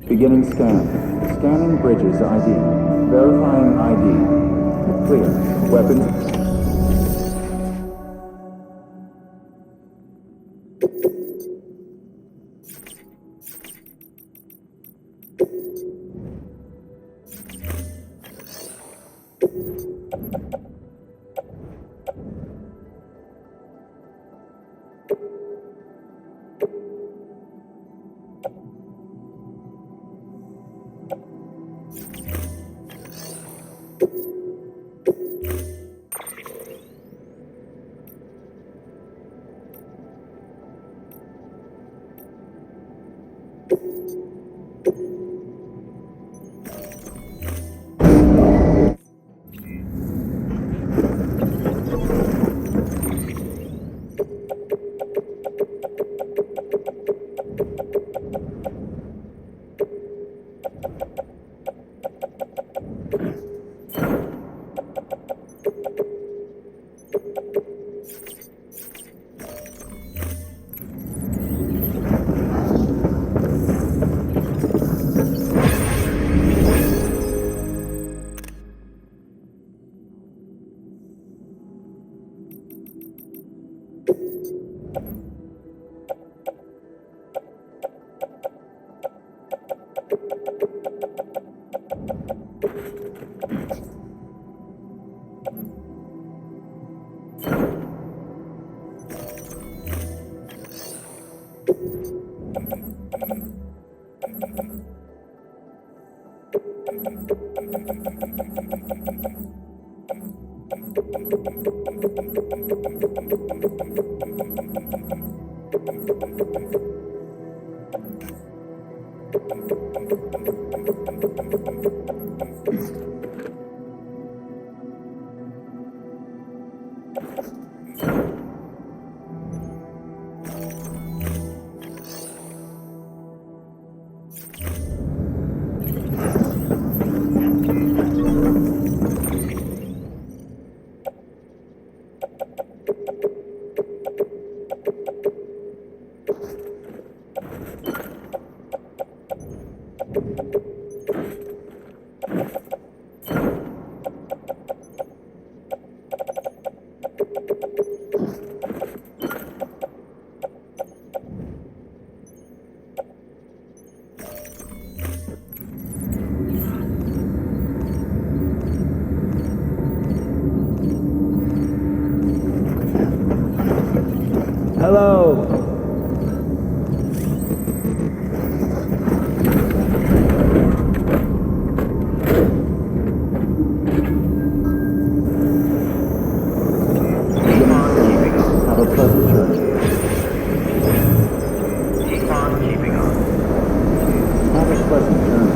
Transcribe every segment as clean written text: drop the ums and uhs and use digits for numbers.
Beginning scan. Scanning bridges ID. Verifying ID. Clear. Weapons. Hello. Have a pleasant journey. Keep on keeping on. Have a pleasant journey.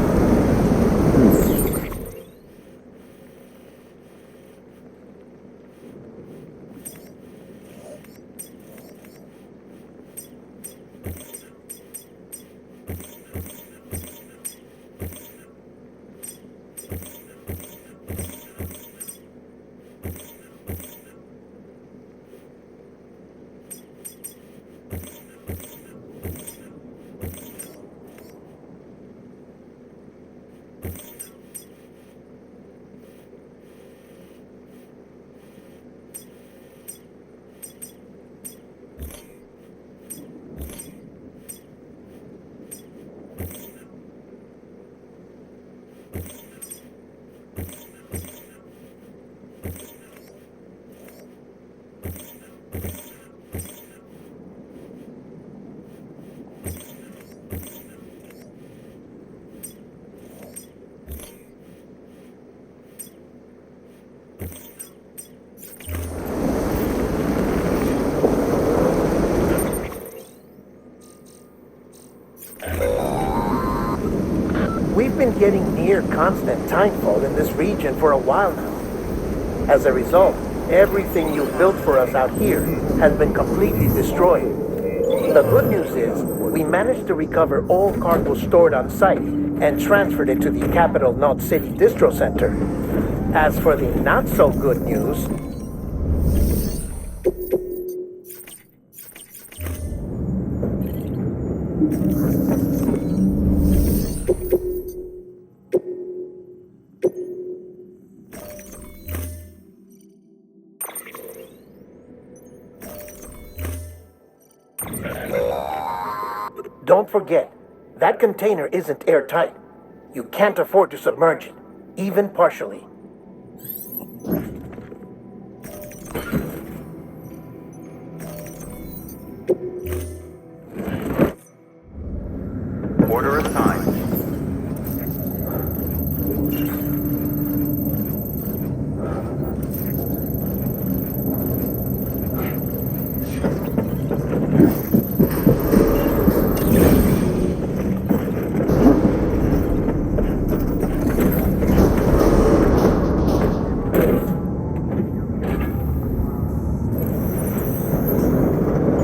We've been getting near constant timefall in this region for a while now. As a result, everything you've built for us out here has been completely destroyed. The good news is, we managed to recover all cargo stored on site and transferred it to the Capital Knot City Distro Center. As for the not-so-good news, Don't forget, that container isn't airtight. You can't afford to submerge it, even partially. Order assigned.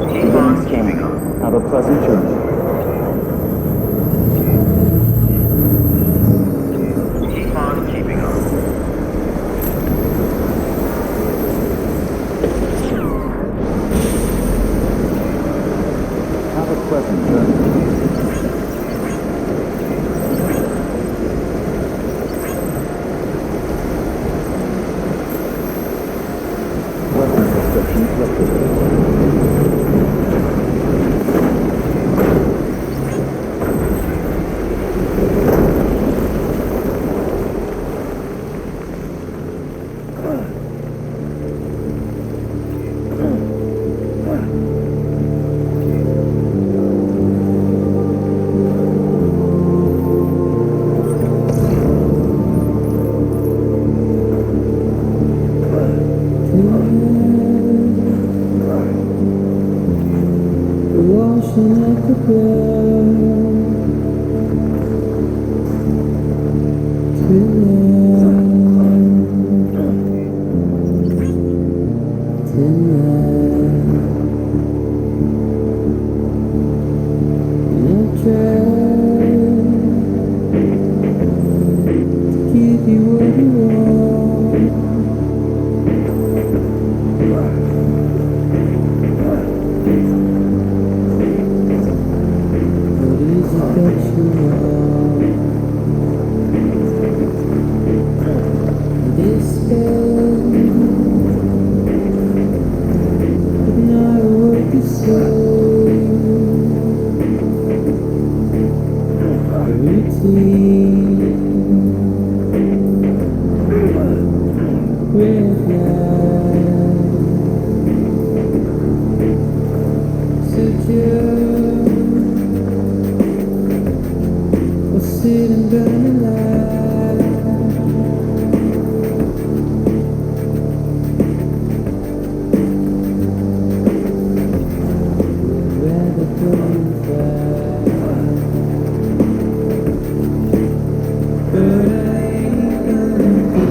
T-Box keeping up. Have a pleasant journey. T-Box keeping up. Have a pleasant journey. Weapons restrictions lifted. Washing like the ground tonight. And I try to give you what you want. What is it that you want? This bed, but not a word to say. A routine, red light, secure. We'll sit and burn the light. We'd rather go and fight. But I ain't gonna be.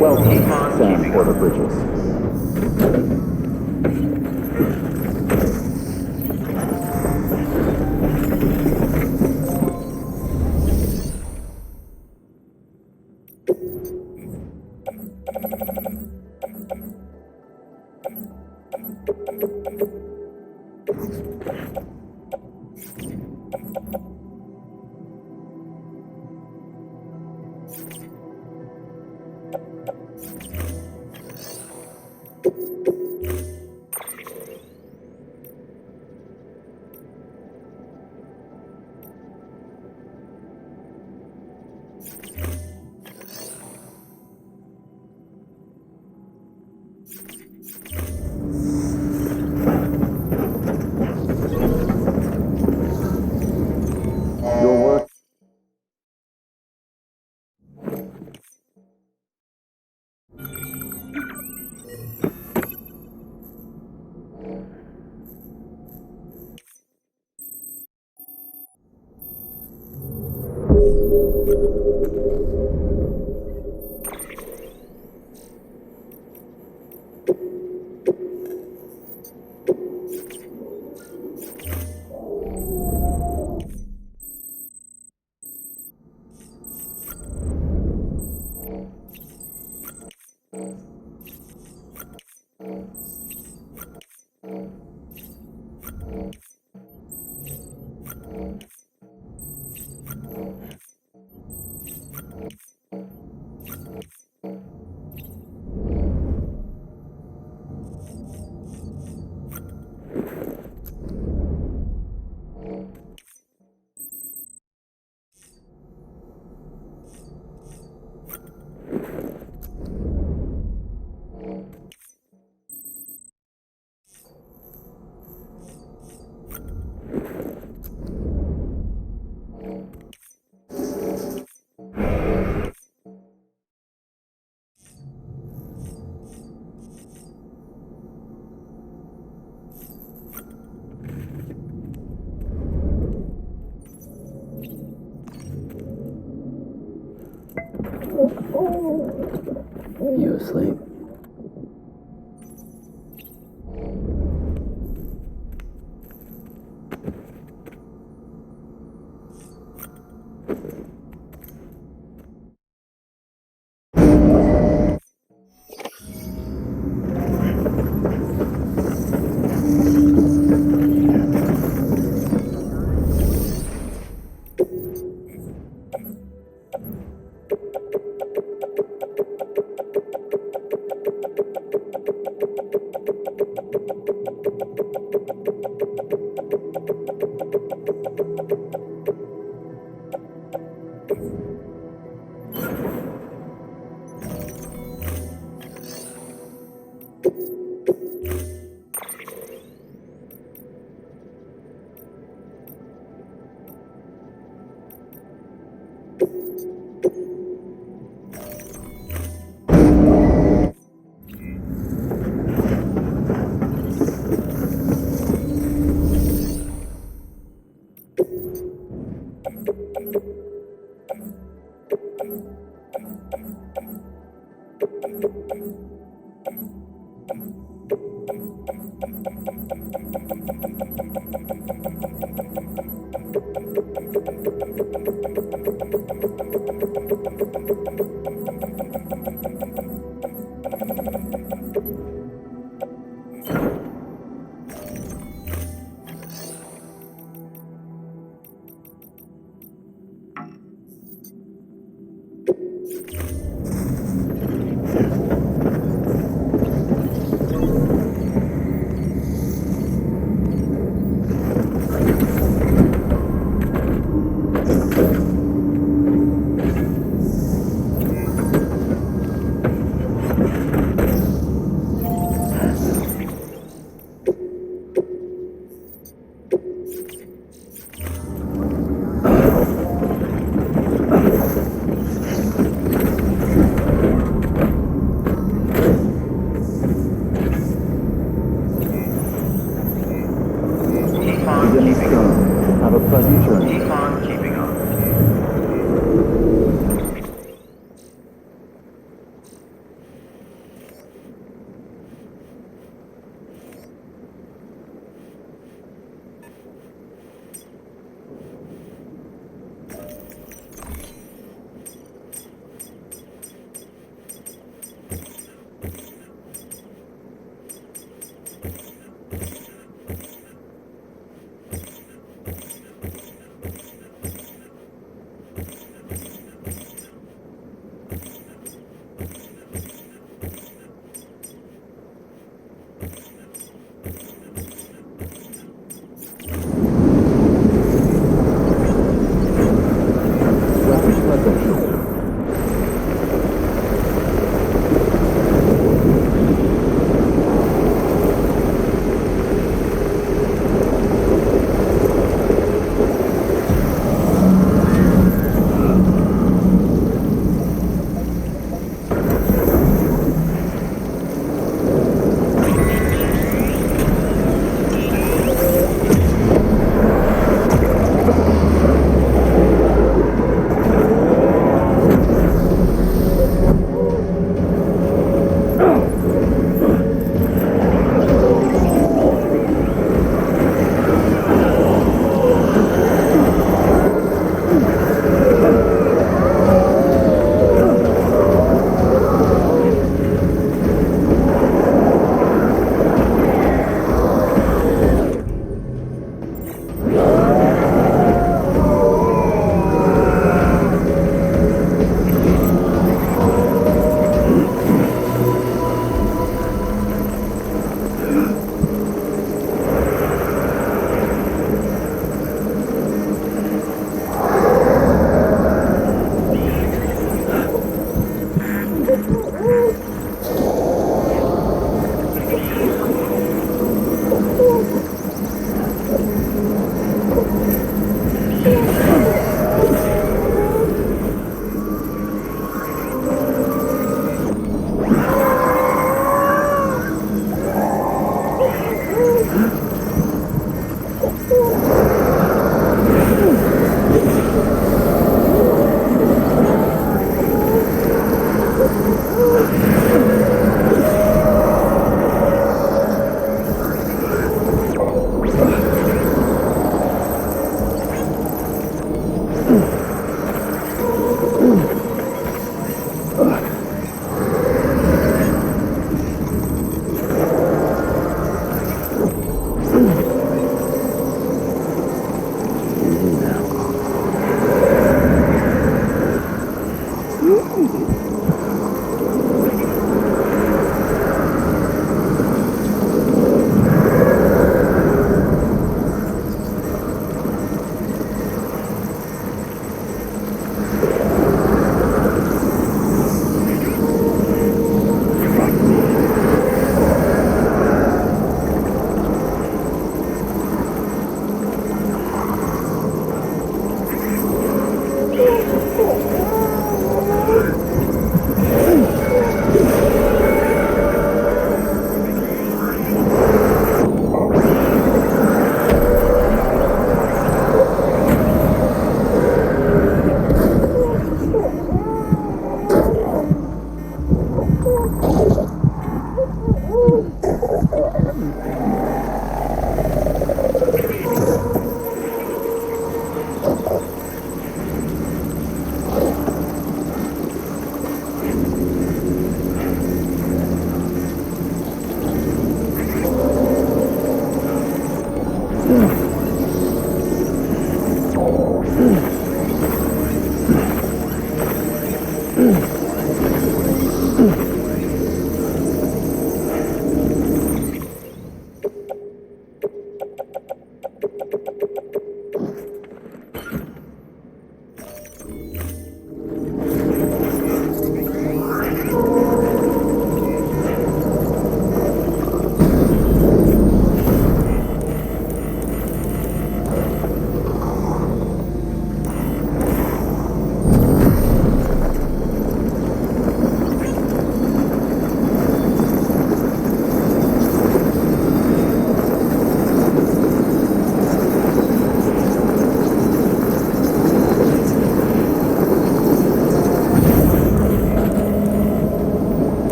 Welcome, Sam Porter Bridges. Your work. You asleep?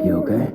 You okay?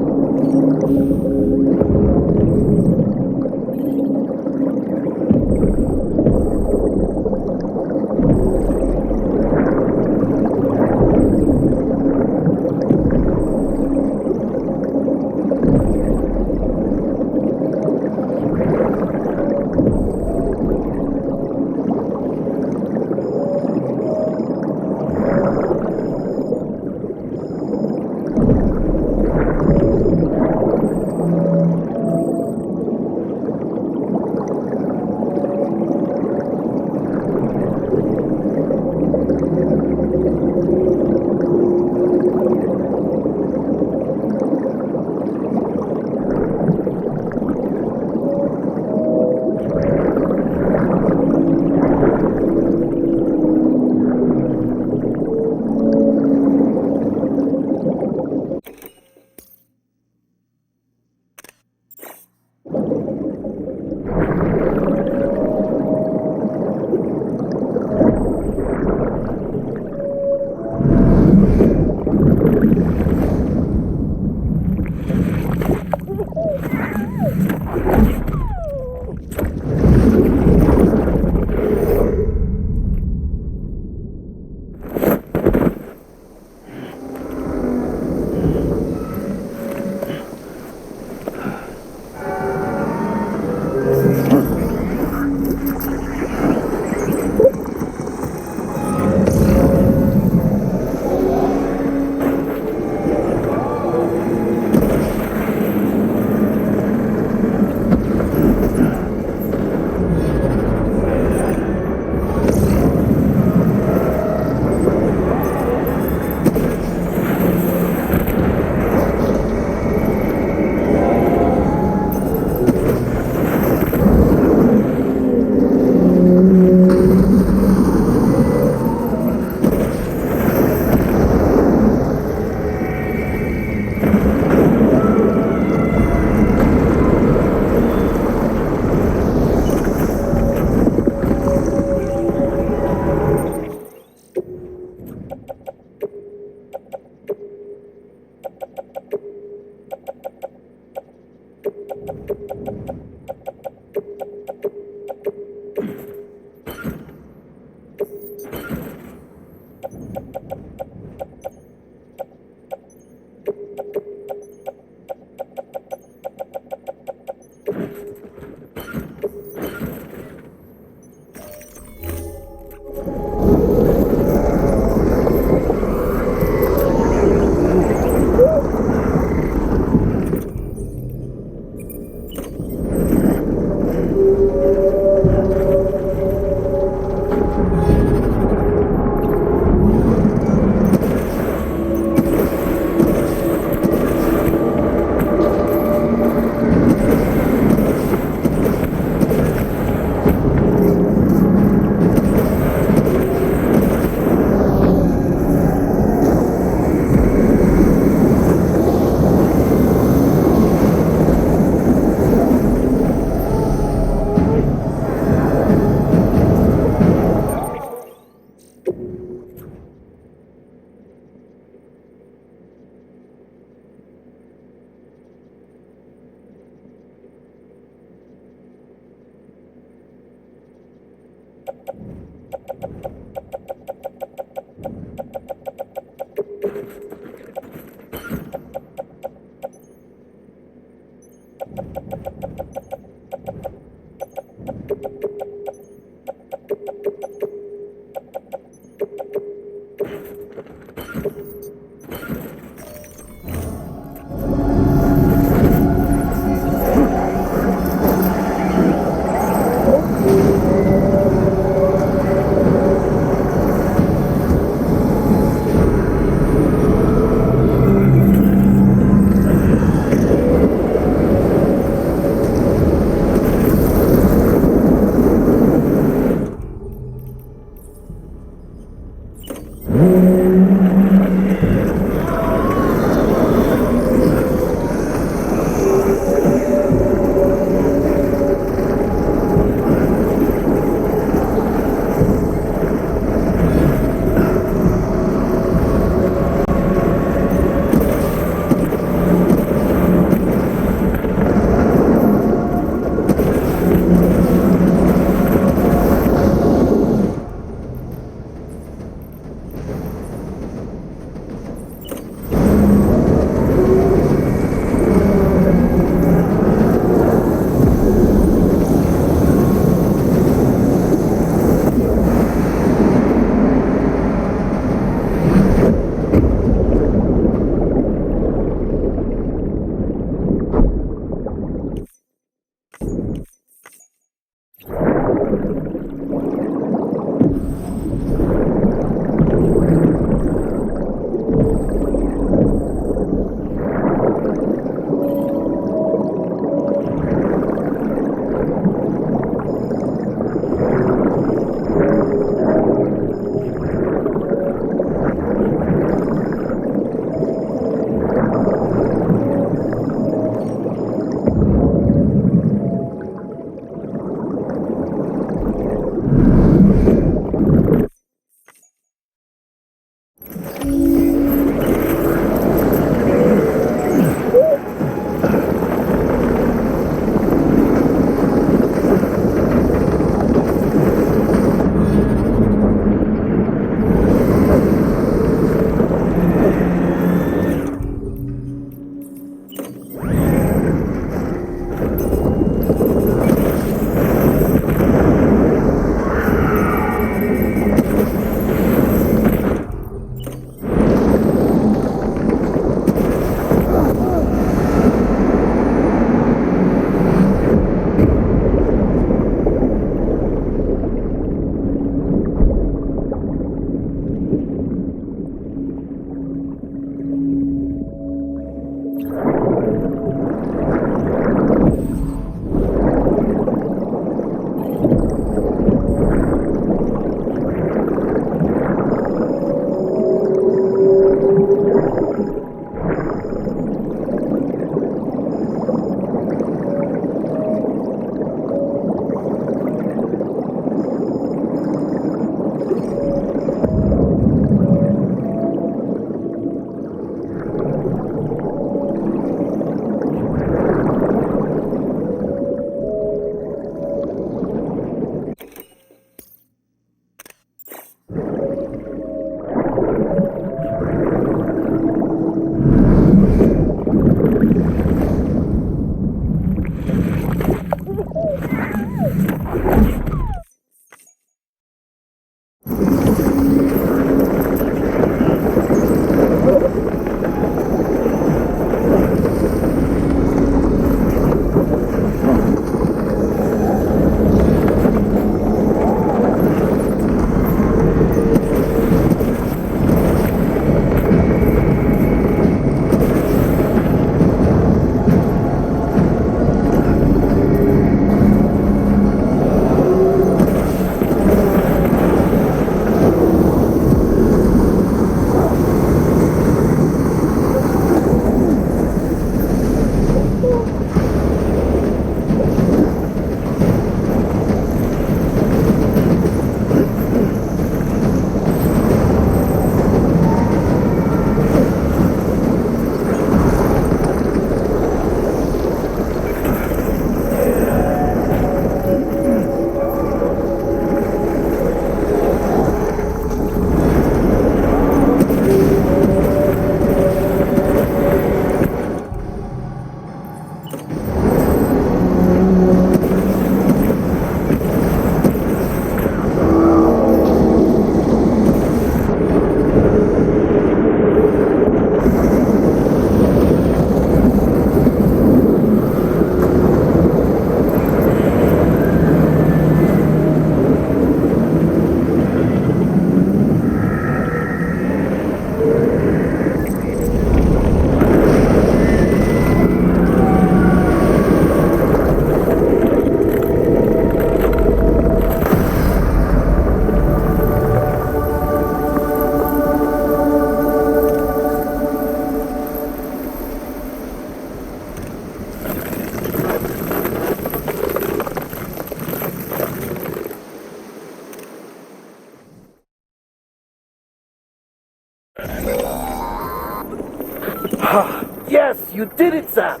Yes, you did it, Sam!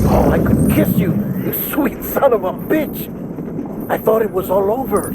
Oh, I could kiss you, you sweet son of a bitch! I thought it was all over.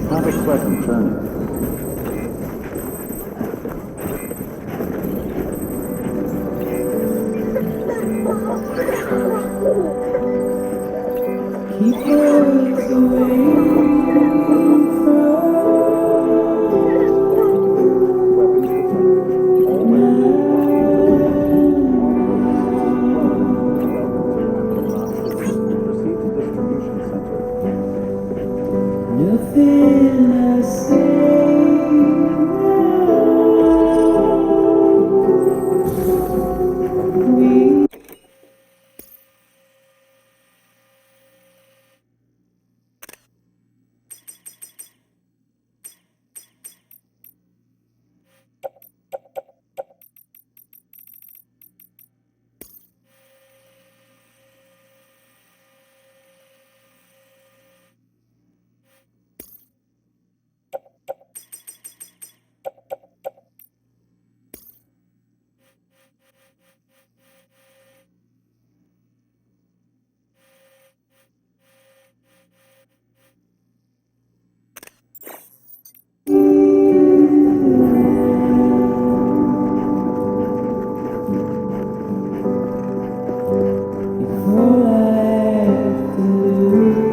Have a pleasant journey. Keep us away Weapons detected. All proceed to distribution center. nothing I say. We all I have to do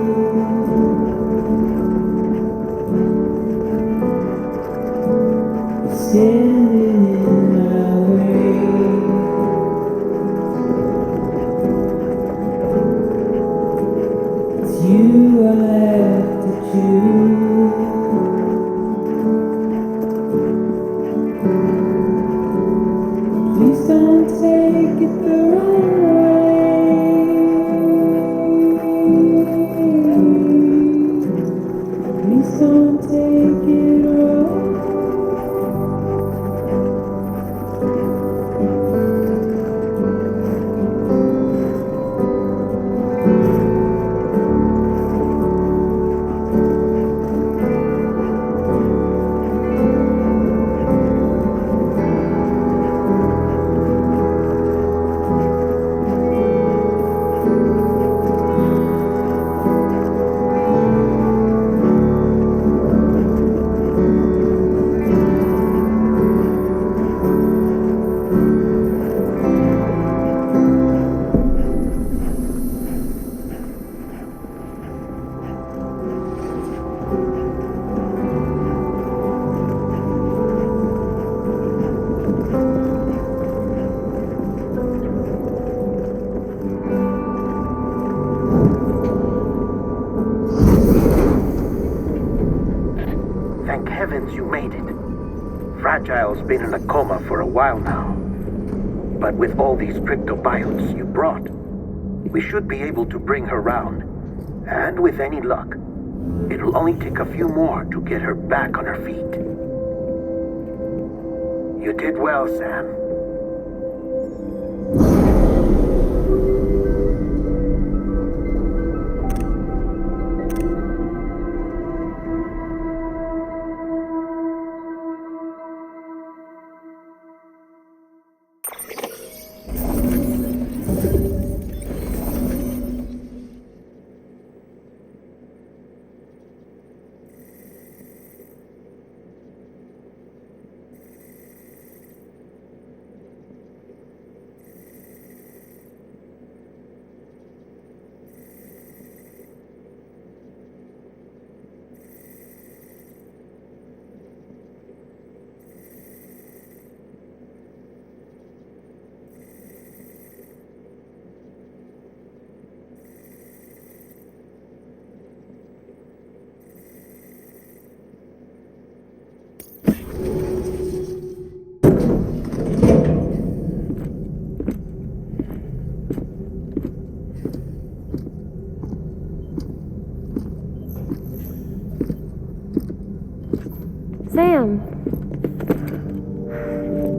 is standing in my way. It's you I have to choose. Please don't take it the wrong way. Please don't take it wrong. Thank heavens you made it. Fragile's been in a coma for a while now. But with all these cryptobiotes you brought, we should be able to bring her round. And with any luck, it'll only take a few more to get her back on her feet. You did well, Sam.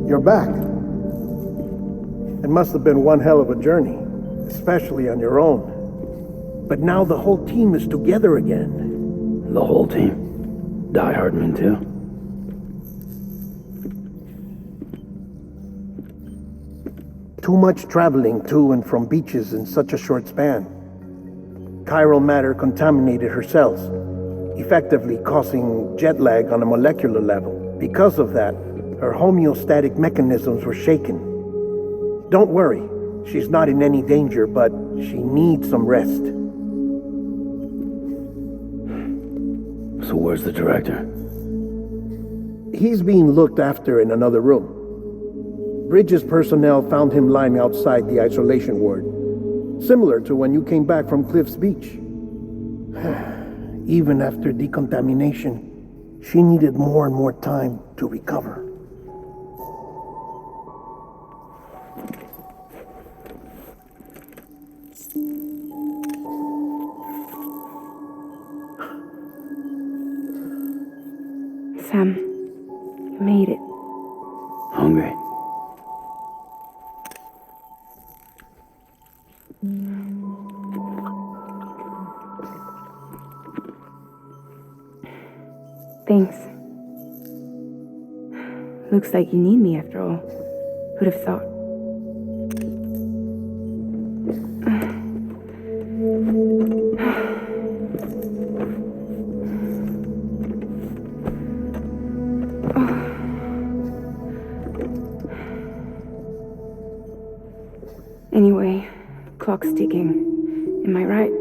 You're back. It must have been one hell of a journey, especially on your own. But now the whole team is together again. The whole team? Die Hardman too? Too much traveling to and from beaches in such a short span. Chiral matter contaminated her cells, effectively causing jet lag on a molecular level. Because of that, her homeostatic mechanisms were shaken. Don't worry, she's not in any danger, but she needs some rest. So where's the director? He's being looked after in another room. Bridges personnel found him lying outside the isolation ward, similar to when you came back from Cliff's Beach. Even after decontamination, she needed more and more time to recover. Sam, you made it. Hungry? Thanks. Looks like you need me after all. Who'd have thought? Anyway, clock's ticking. Am I right?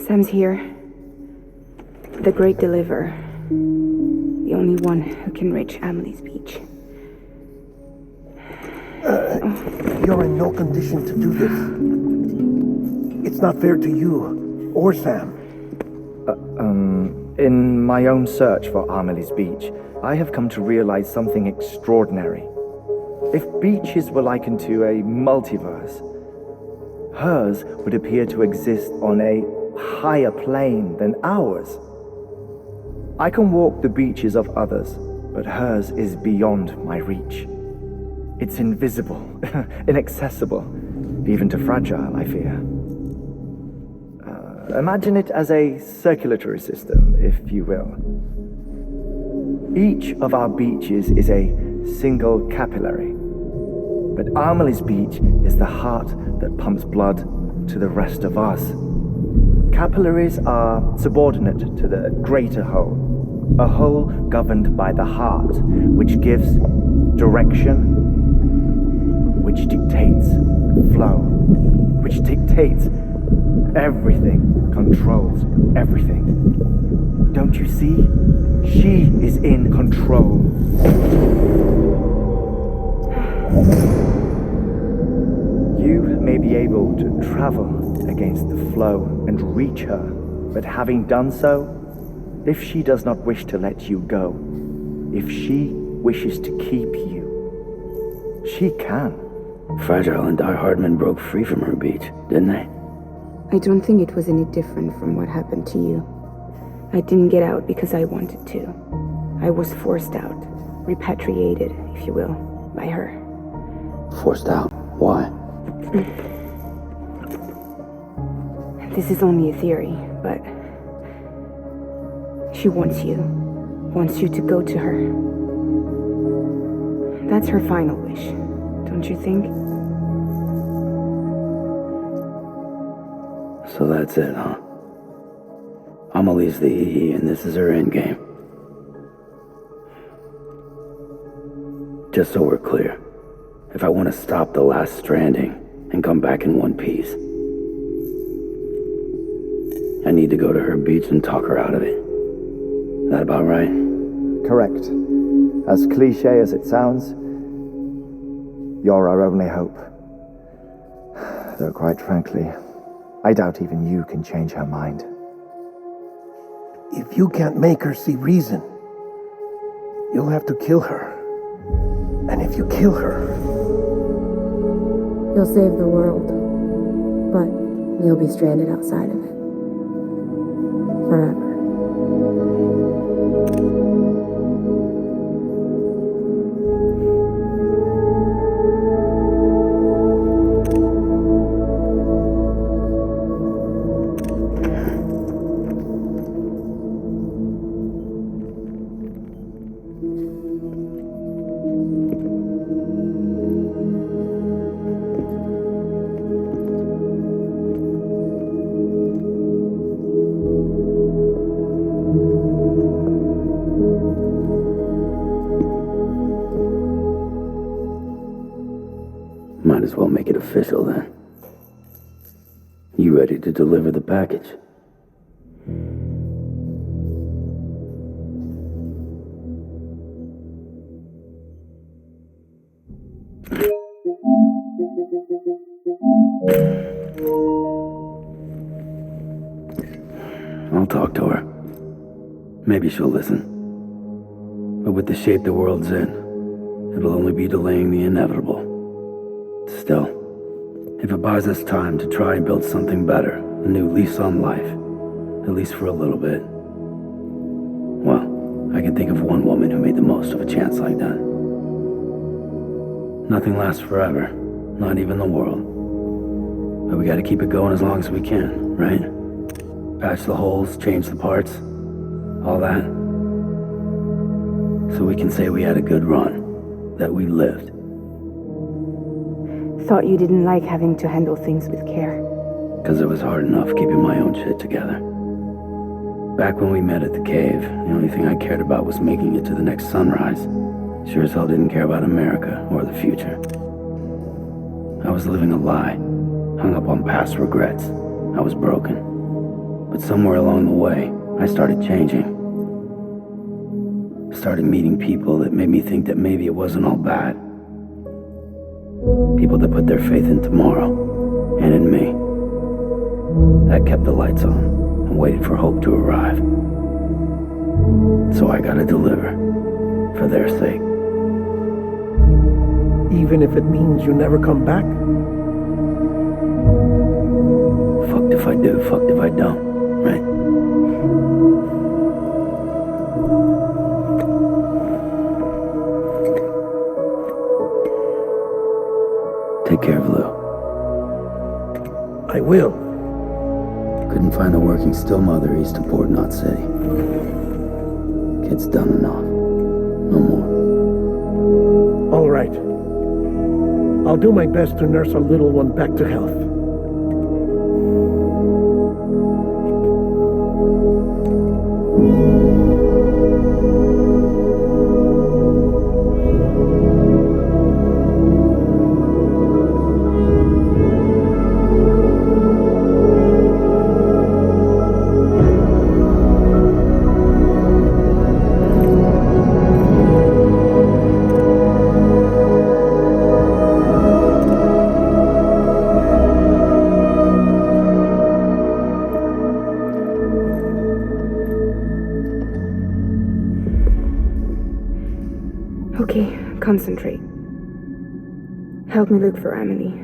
Sam's here. The great deliverer. The only one who can reach Amelie's Beach. You're in no condition to do this. It's not fair to you or Sam. In my own search for Amelie's Beach, I have come to realize something extraordinary. If beaches were likened to a multiverse, hers would appear to exist on a higher plane than ours. I can walk the beaches of others, but hers is beyond my reach. It's invisible, inaccessible, even to fragile, I fear. Imagine it as a circulatory system, if you will. Each of our beaches is a single capillary, but Amelie's Beach is the heart that pumps blood to the rest of us. Capillaries are subordinate to the greater whole, a whole governed by the heart, which gives direction, which dictates flow, which dictates everything, controls everything. Don't you see? She is in control. You may be able to travel against the flow and reach her, but having done so, if she does not wish to let you go, if she wishes to keep you, she can. Fragile and Die Hardman broke free from her beach, didn't they? I don't think it was any different from what happened to you. I didn't get out because I wanted to. I was forced out, repatriated, if you will, by her. Forced out? Why? This is only a theory, but she wants you to go to her. That's her final wish, don't you think? So that's it, huh? Amelie's the EE and this is her endgame. Just so we're clear, if I want to stop the last Stranding and come back in one piece, I need to go to her beach and talk her out of it. Is that about right? Correct. As cliche as it sounds, you're our only hope. Though quite frankly, I doubt even you can change her mind. If you can't make her see reason, you'll have to kill her. And if you kill her... You'll save the world, but you'll be stranded outside of it. Forever. Might as well make it official then. You ready to deliver the package? I'll talk to her. Maybe she'll listen. But with the shape the world's in, it'll only be delaying the inevitable. Still, if it buys us time to try and build something better, a new lease on life, at least for a little bit, well, I can think of one woman who made the most of a chance like that. Nothing lasts forever, not even the world. But we gotta keep it going as long as we can, right? Patch the holes, change the parts, all that. So we can say we had a good run, that we lived. Thought you didn't like having to handle things with care. 'Cause it was hard enough keeping my own shit together. Back when we met at the cave, the only thing I cared about was making it to the next sunrise. Sure as hell didn't care about America or the future. I was living a lie, hung up on past regrets. I was broken. But somewhere along the way, I started changing. Started meeting people that made me think that maybe it wasn't all bad. People that put their faith in tomorrow, and in me. That kept the lights on, and waited for hope to arrive. So I gotta deliver, for their sake. Even if it means you never come back? Fucked if I do, fucked if I don't, right? Take care of Lou. I will. Couldn't find a working still mother east of Port Knot City. Kid's done enough. No more. All right. I'll do my best to nurse our little one back to health. Okay, concentrate. Help me look for Emily.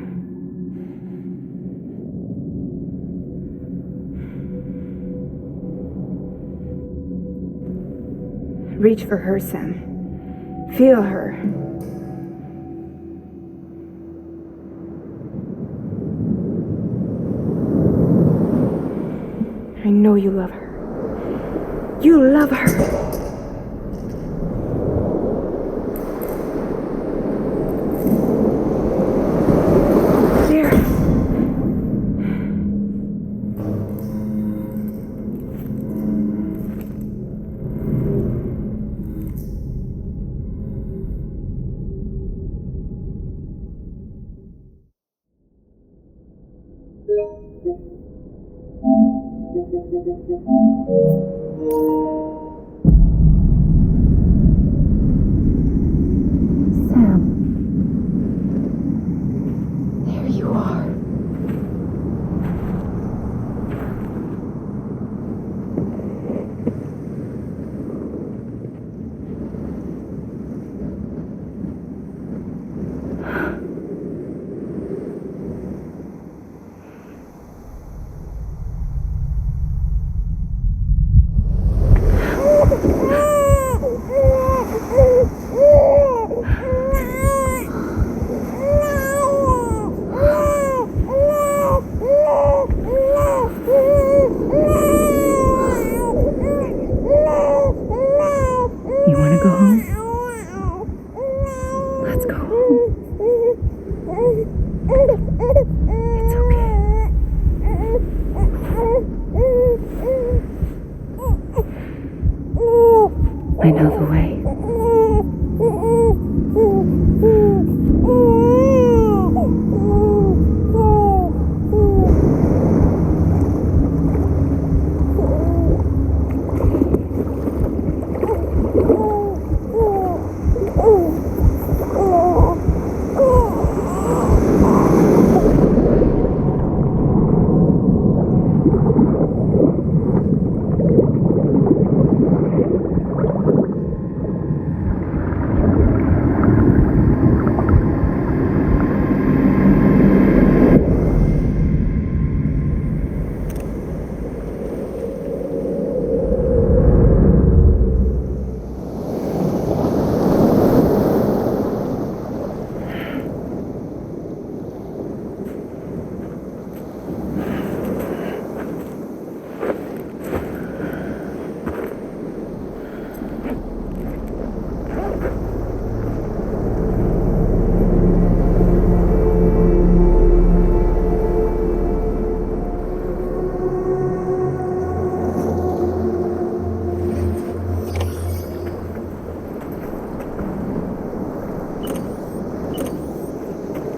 Reach for her, Sam. Feel her. I know you love her. You love her. Sam. There you are.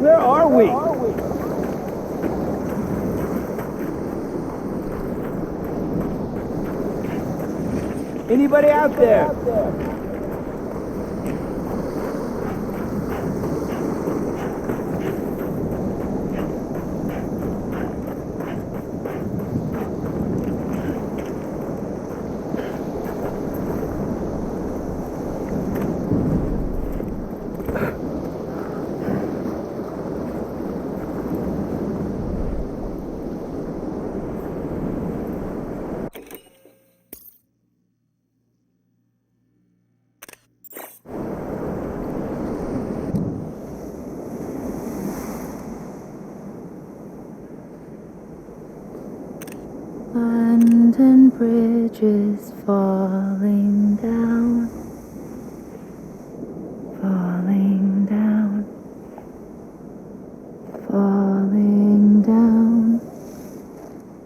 Where are we? Anybody out there? London Bridge is falling down, falling down, falling down.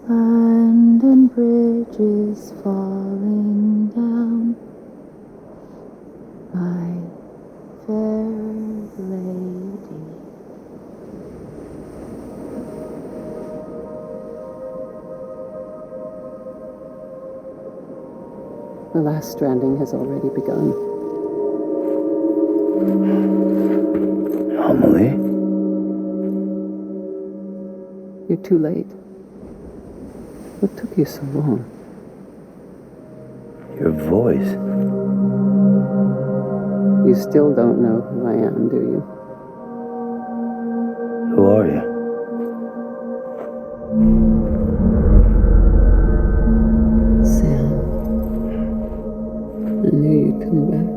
London Bridge is falling down, my fair lady. The last stranding has already begun. Amelie? You're too late. What took you so long? Your voice. You still don't know who I am, do you? Who are you? Sam. I knew you'd come back.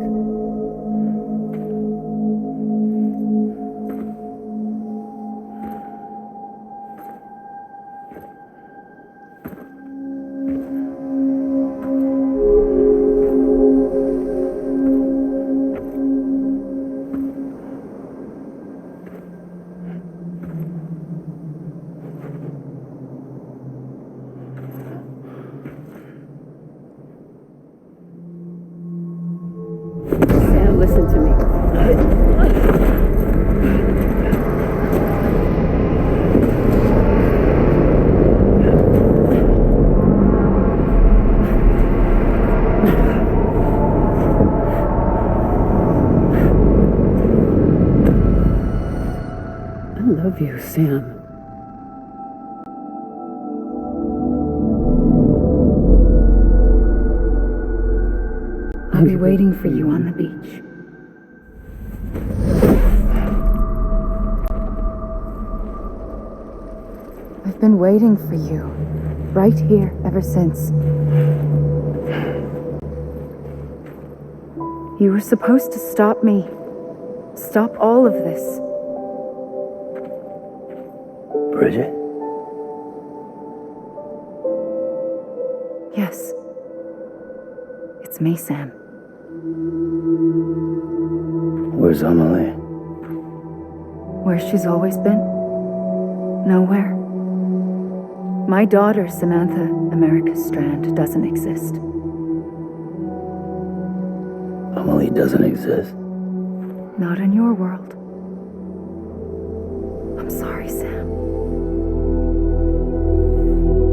Sam, listen to me. I love you, Sam. I'll be waiting for you on the beach. I've been waiting for you, right here, ever since. You were supposed to stop me. Stop all of this. Bridget? Yes. It's me, Sam. Where's Amelie? Where she's always been? Nowhere. My daughter, Samantha America Strand, doesn't exist. Amelie doesn't exist. Not in your world. I'm sorry, Sam.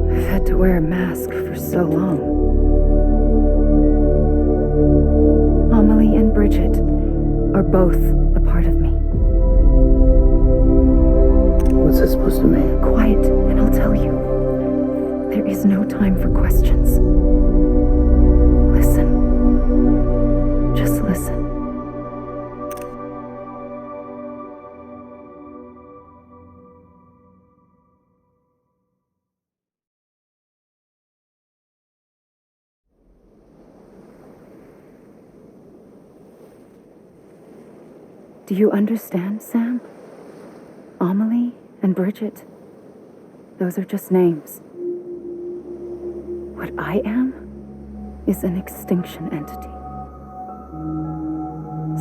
I've had to wear a mask for so long. Amelie and Bridget are both a part of me. What's that supposed to mean? Quiet, and I'll tell you. There is no time for questions. Listen. Just listen. Do you understand, Sam? Amelie and Bridget, those are just names. What I am is an extinction entity.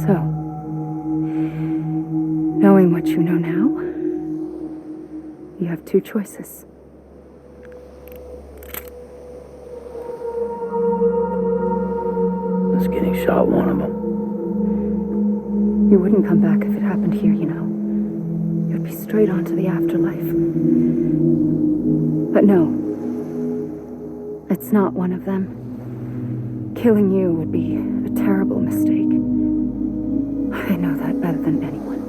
So, knowing what you know now, you have two choices. Us getting shot, one of them. You wouldn't come back if it happened here, you know. You'd be straight on to the afterlife. But no, it's not one of them. Killing you would be a terrible mistake. I know that better than anyone.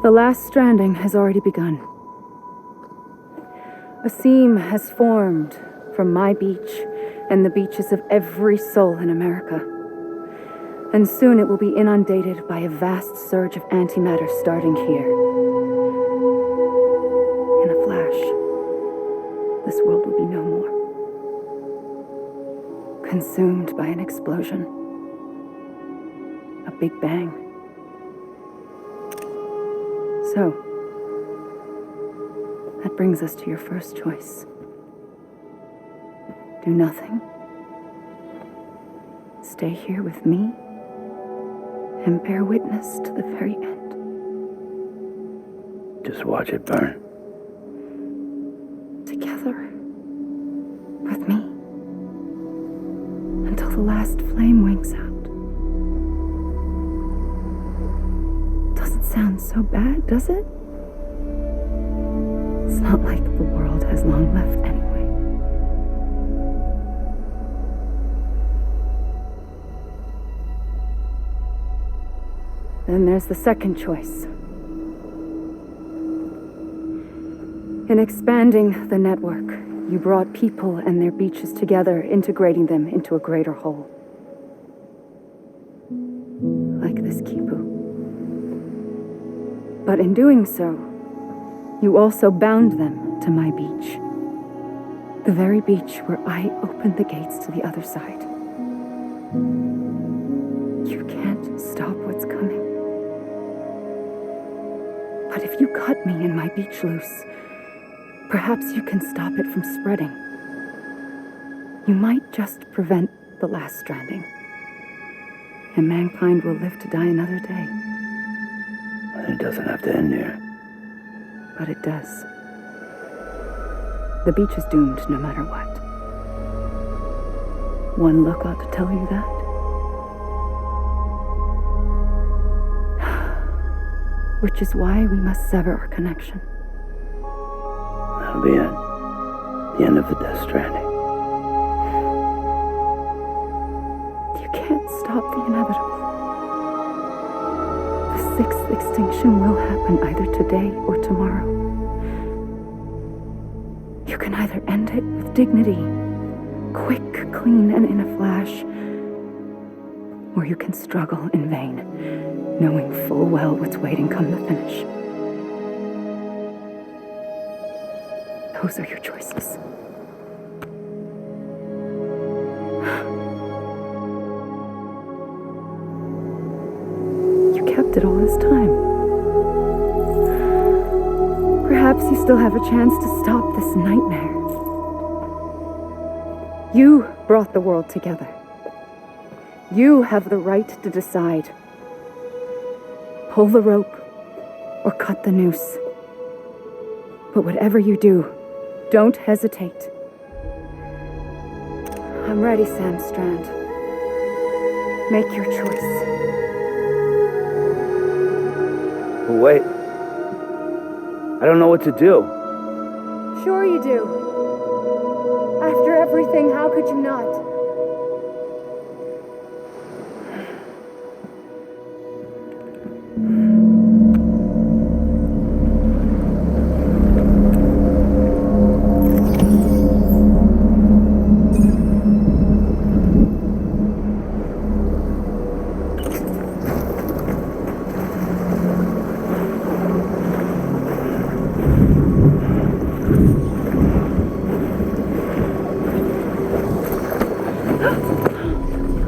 The last stranding has already begun. A seam has formed from my beach and the beaches of every soul in America. And soon it will be inundated by a vast surge of antimatter starting here. In a flash, this world will be no more. Consumed by an explosion. A big bang. So, that brings us to your first choice. Do nothing. Stay here with me and bear witness to the very end. Just watch it burn. Together. With me. Until the last flame winks out. Doesn't sound so bad, does it? It's not like the world has long left anyway. Then there's the second choice. In expanding the network, you brought people and their beaches together, integrating them into a greater whole. Like this Kipu. But in doing so, you also bound them to my beach. The very beach where I opened the gates to the other side. You can't stop what's coming. But if you cut me and my beach loose, perhaps you can stop it from spreading. You might just prevent the last stranding. And mankind will live to die another day. And it doesn't have to end here. But it does. The beach is doomed no matter what. One look ought to tell you that. Which is why we must sever our connection. That'll be it. The end of the Death Stranding. You can't stop the inevitable. The sixth extinction will happen either today or tomorrow. You can either end it with dignity, quick, clean, and in a flash, or you can struggle in vain, knowing full well what's waiting come the finish. Those are your choices. You kept it all this time. Perhaps you still have a chance to stop this nightmare. You brought the world together. You have the right to decide. Pull the rope or cut the noose. But whatever you do, don't hesitate. I'm ready, Sam Strand. Make your choice. But wait. I don't know what to do. Sure you do. After everything, how could you not?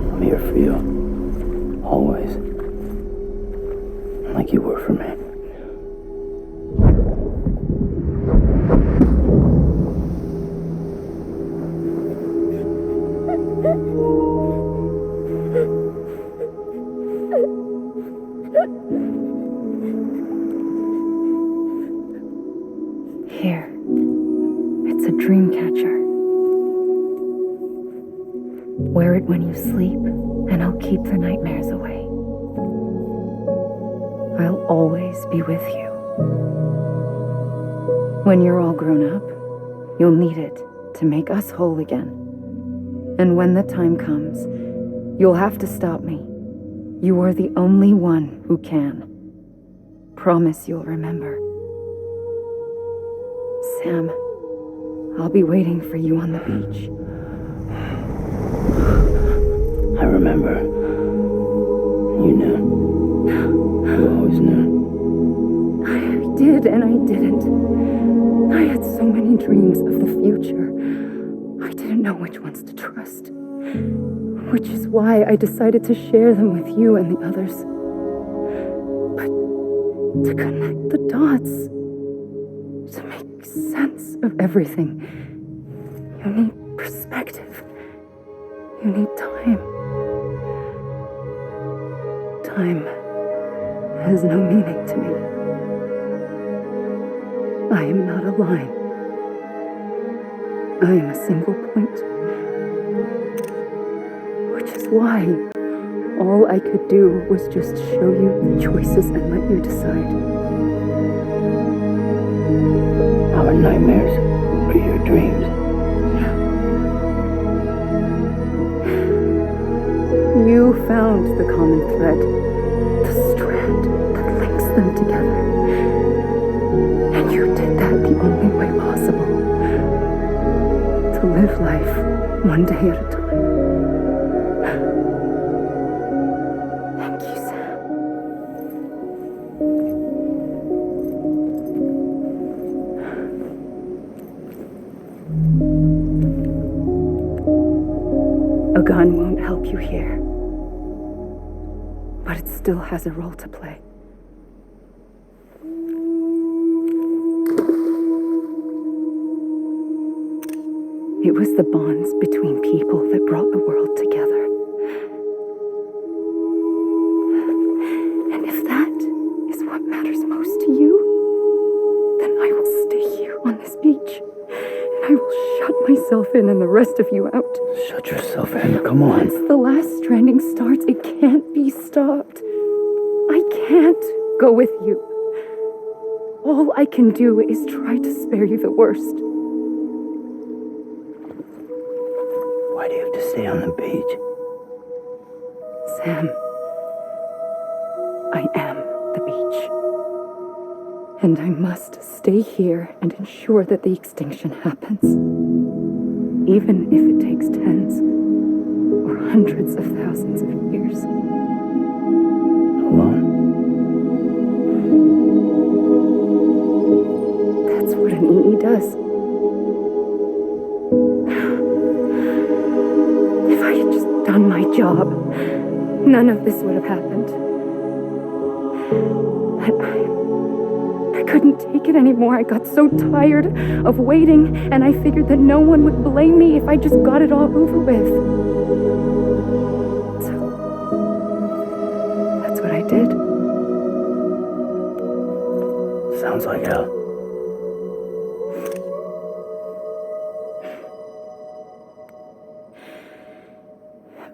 I'm here for you. Always. Like you were for me. Here. It's a dream catcher. Wear it when you sleep, and I'll keep the nightmares away. I'll always be with you. When you're all grown up, you'll need it to make us whole again. And when the time comes, you'll have to stop me. You are the only one who can. Promise you'll remember. Sam, I'll be waiting for you on the beach. I remember. You knew. You always knew. I did and I didn't. I had so many dreams of the future. I didn't know which ones to trust. Which is why I decided to share them with you and the others. But to connect the dots, to make sense of everything, you need perspective. You need time. Time has no meaning to me. I am not a line. I am a single point. Which is why all I could do was just show you the choices and let you decide. Our nightmares are your dreams. You found the common thread, the strand that links them together. And you did that the only way possible. To live life one day at a time. Thank you, Sam. A gun won't help you here. But it still has a role to play. It was the bonds between people that brought the world together. And if that is what matters most to you, then I will stay here on this beach. And I will shut myself in and the rest of you out. Shut yourself in, come on. Once the last stranding starts, it can't be stopped. I can't go with you. All I can do is try to spare you the worst. Why do you have to stay on the beach? Sam, I am the beach. And I must stay here and ensure that the extinction happens. Even if it takes tens or hundreds of thousands of years. Alone? That's what an EE does. If I had just done my job, none of this would have happened. But I couldn't take it anymore. I got so tired of waiting, and I figured that no one would blame me if I just got it all over with. So, that's what I did. Sounds like hell.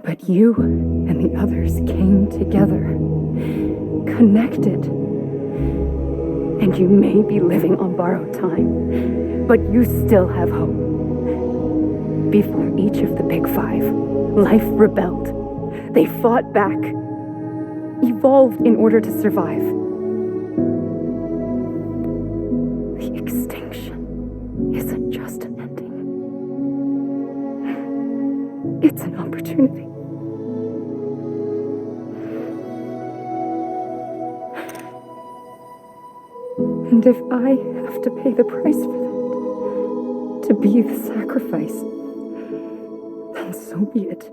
But you and the others came together, connected. And you may be living on borrowed time, but you still have hope. Before each of the Big Five, life rebelled. They fought back, evolved in order to survive. The extinction isn't just an ending. It's an opportunity. And if I have to pay the price for that, to be the sacrifice, then so be it.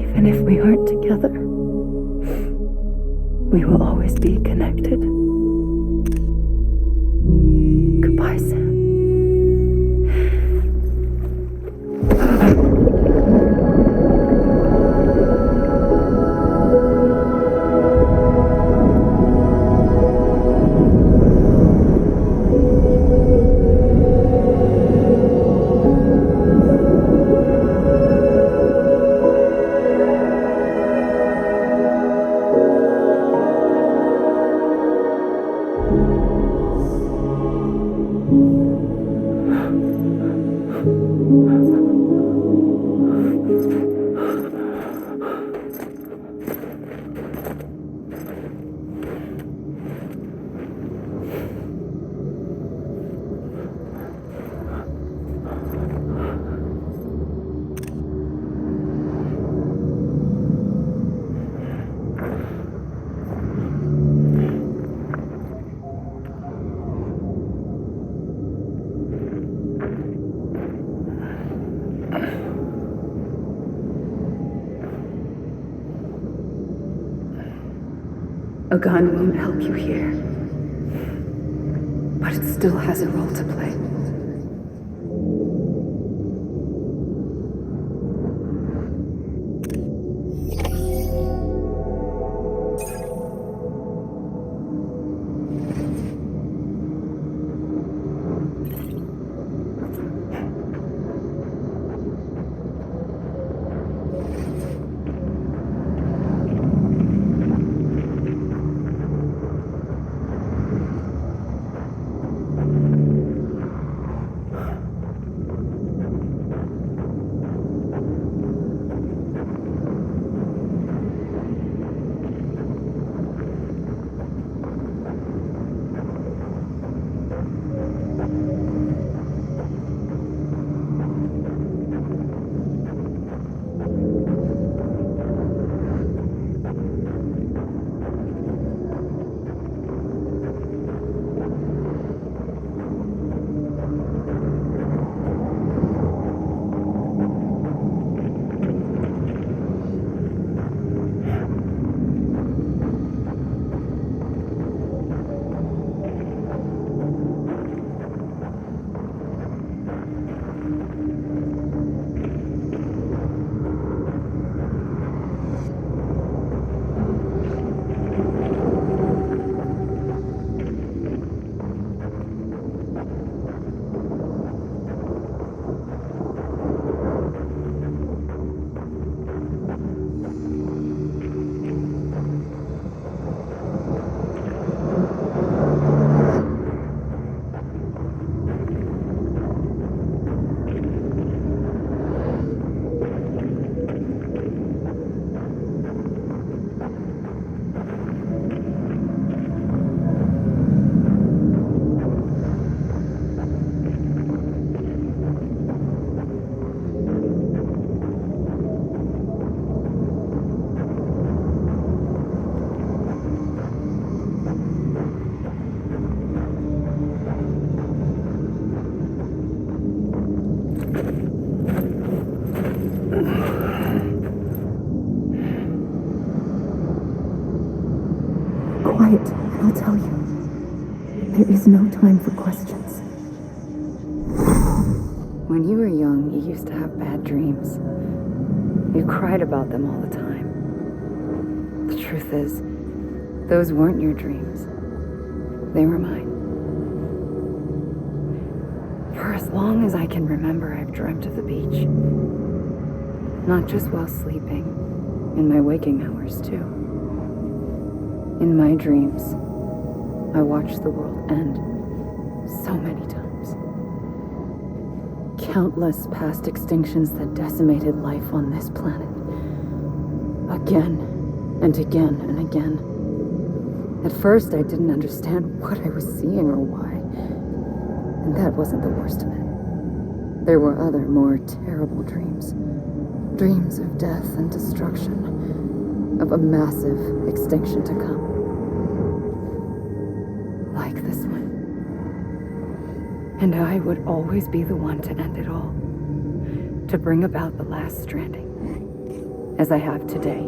Even if we aren't together, we will always be connected. Goodbye, Sam. A gun won't help you here, but it still has a role to play. Quiet, and I'll tell you. There is no time for questions. When you were young, you used to have bad dreams. You cried about them all the time. The truth is, those weren't your dreams. They were mine. For as long as I can remember, I've dreamt of the beach. Not just while sleeping, in my waking hours, too. In my dreams, I watched the world end so many times. Countless past extinctions that decimated life on this planet. Again and again and again. At first, I didn't understand what I was seeing or why. And that wasn't the worst of it. There were other, more terrible dreams. Dreams of death and destruction. Of a massive extinction to come. Like this one. And I would always be the one to end it all. To bring about the last stranding. As I have today.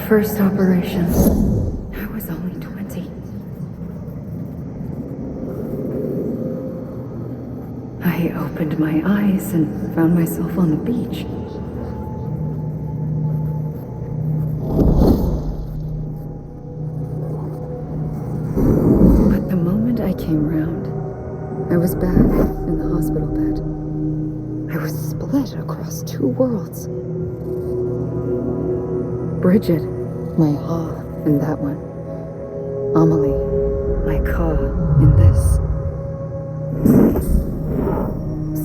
First operation. I was only 20. I opened my eyes and found myself on the beach. But the moment I came round, I was back in the hospital bed. I was split across two worlds. Bridget, my ha in that one. Amelie, my ka in this.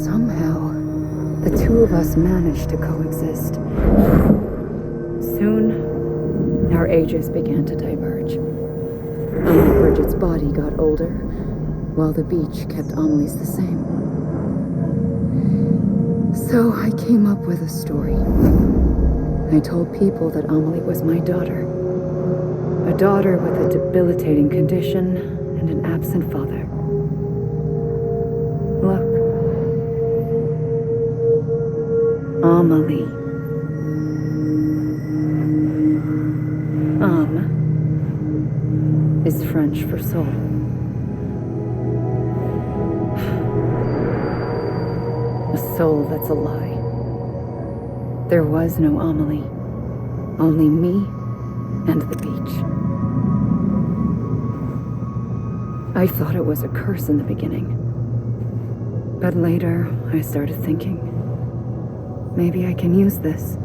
Somehow, the two of us managed to coexist. Soon, our ages began to diverge. Bridget's body got older, while the beach kept Amelie's the same. So I came up with a story. I told people that Amelie was my daughter. A daughter with a debilitating condition and an absent father. Look. Amelie. Is French for soul. A soul that's a lie. There was no Amelie. Only me and the beach. I thought it was a curse in the beginning. But later, I started thinking, maybe I can use this.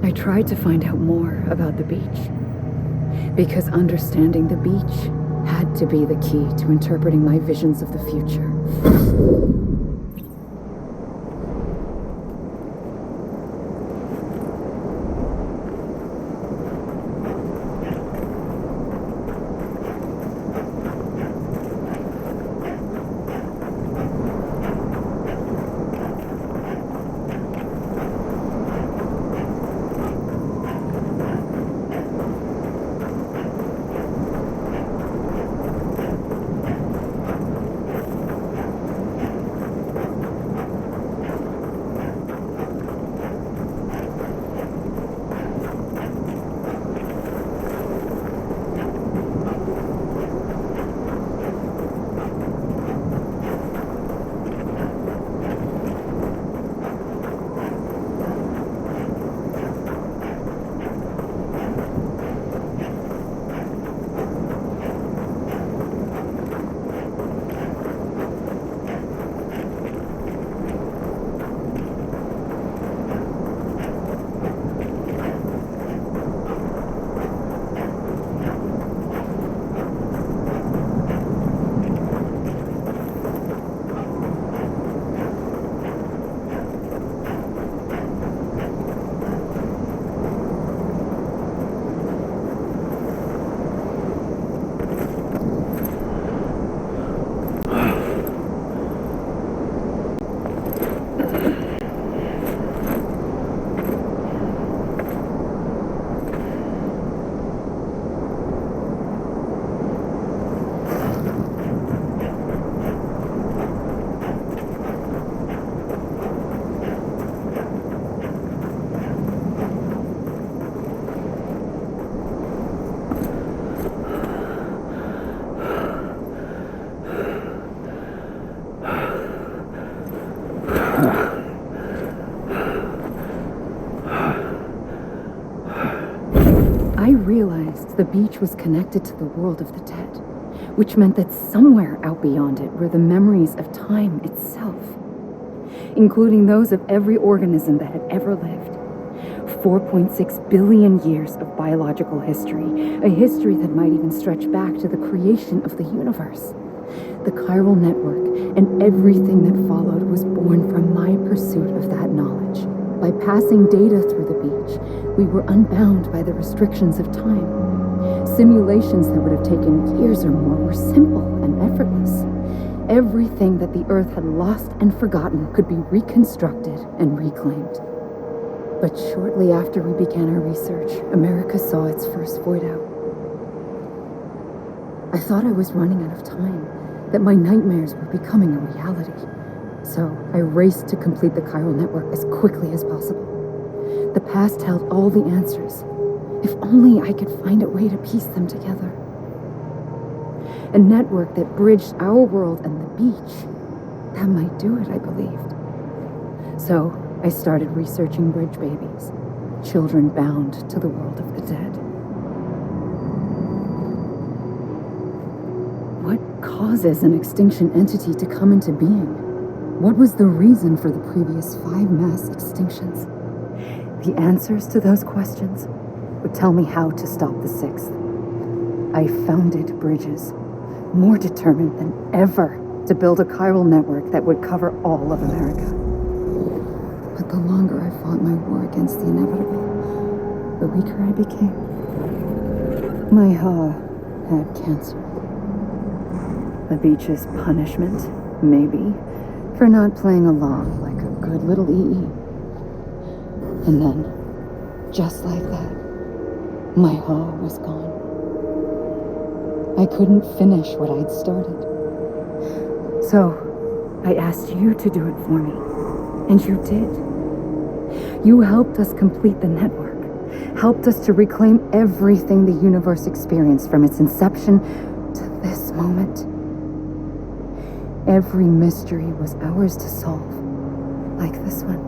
I tried to find out more about the beach. Because understanding the beach had to be the key to interpreting my visions of the future. I realized the beach was connected to the world of the dead, which meant that somewhere out beyond it were the memories of time itself, including those of every organism that had ever lived. 4.6 billion years of biological history, a history that might even stretch back to the creation of the universe. The chiral network and everything that followed was born from my pursuit of that knowledge. By passing data through the beach, we were unbound by the restrictions of time. Simulations that would have taken years or more were simple and effortless. Everything that the Earth had lost and forgotten could be reconstructed and reclaimed. But shortly after we began our research, America saw its first void out. I thought I was running out of time, that my nightmares were becoming a reality. So I raced to complete the chiral network as quickly as possible. The past held all the answers. If only I could find a way to piece them together. A network that bridged our world and the beach. That might do it, I believed. So I started researching bridge babies, children bound to the world of the dead. What causes an extinction entity to come into being? What was the reason for the previous 5 mass extinctions? The answers to those questions would tell me how to stop the 6th. I founded bridges, more determined than ever to build a chiral network that would cover all of America. But the longer I fought my war against the inevitable, the weaker I became. My Ha had cancer. The beach's punishment, maybe, for not playing along like a good little EE. And then, just like that, my Ha was gone. I couldn't finish what I'd started. So, I asked you to do it for me, and you did. You helped us complete the network, helped us to reclaim everything the universe experienced from its inception to this moment. Every mystery was ours to solve, like this one.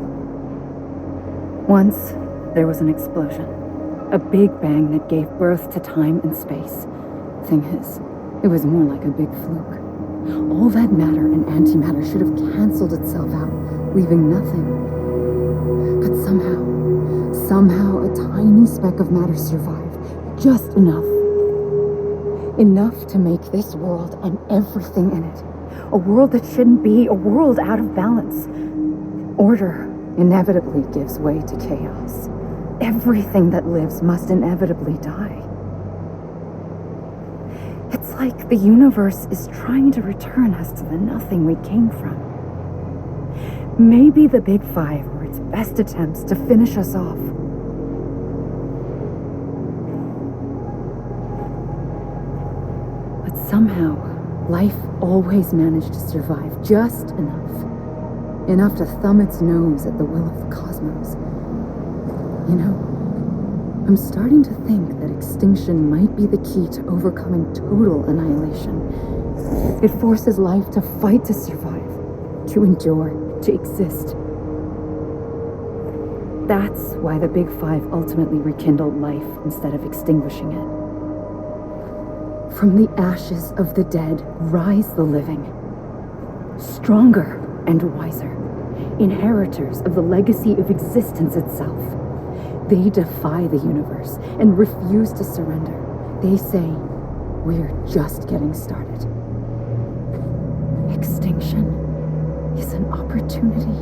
Once, there was an explosion. A big bang that gave birth to time and space. Thing is, it was more like a big fluke. All that matter and antimatter should have canceled itself out, leaving nothing. But somehow a tiny speck of matter survived. Just enough. Enough to make this world and everything in it. A world that shouldn't be, a world out of balance. Order inevitably gives way to chaos. Everything that lives must inevitably die. It's like the universe is trying to return us to the nothing we came from. Maybe the Big Five were its best attempts to finish us off. But somehow, life always managed to survive just enough. Enough to thumb its nose at the will of the cosmos. You know, I'm starting to think that extinction might be the key to overcoming total annihilation. It forces life to fight to survive, to endure, to exist. That's why the Big Five ultimately rekindled life instead of extinguishing it. From the ashes of the dead rise the living, stronger and wiser, inheritors of the legacy of existence itself. They defy the universe and refuse to surrender. They say, we're just getting started. Extinction is an opportunity.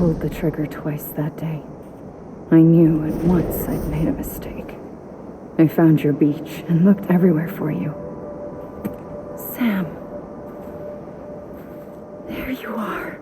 pulled the trigger twice that day. I knew at once I'd made a mistake. I found your beach and looked everywhere for you. Sam. There you are.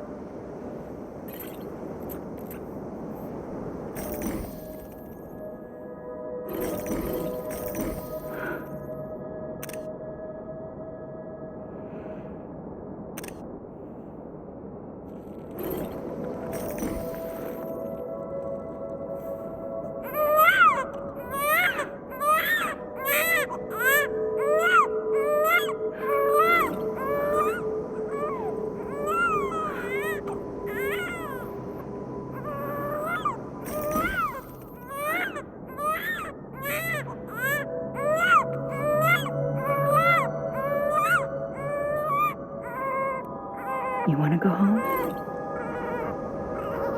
You want to go home?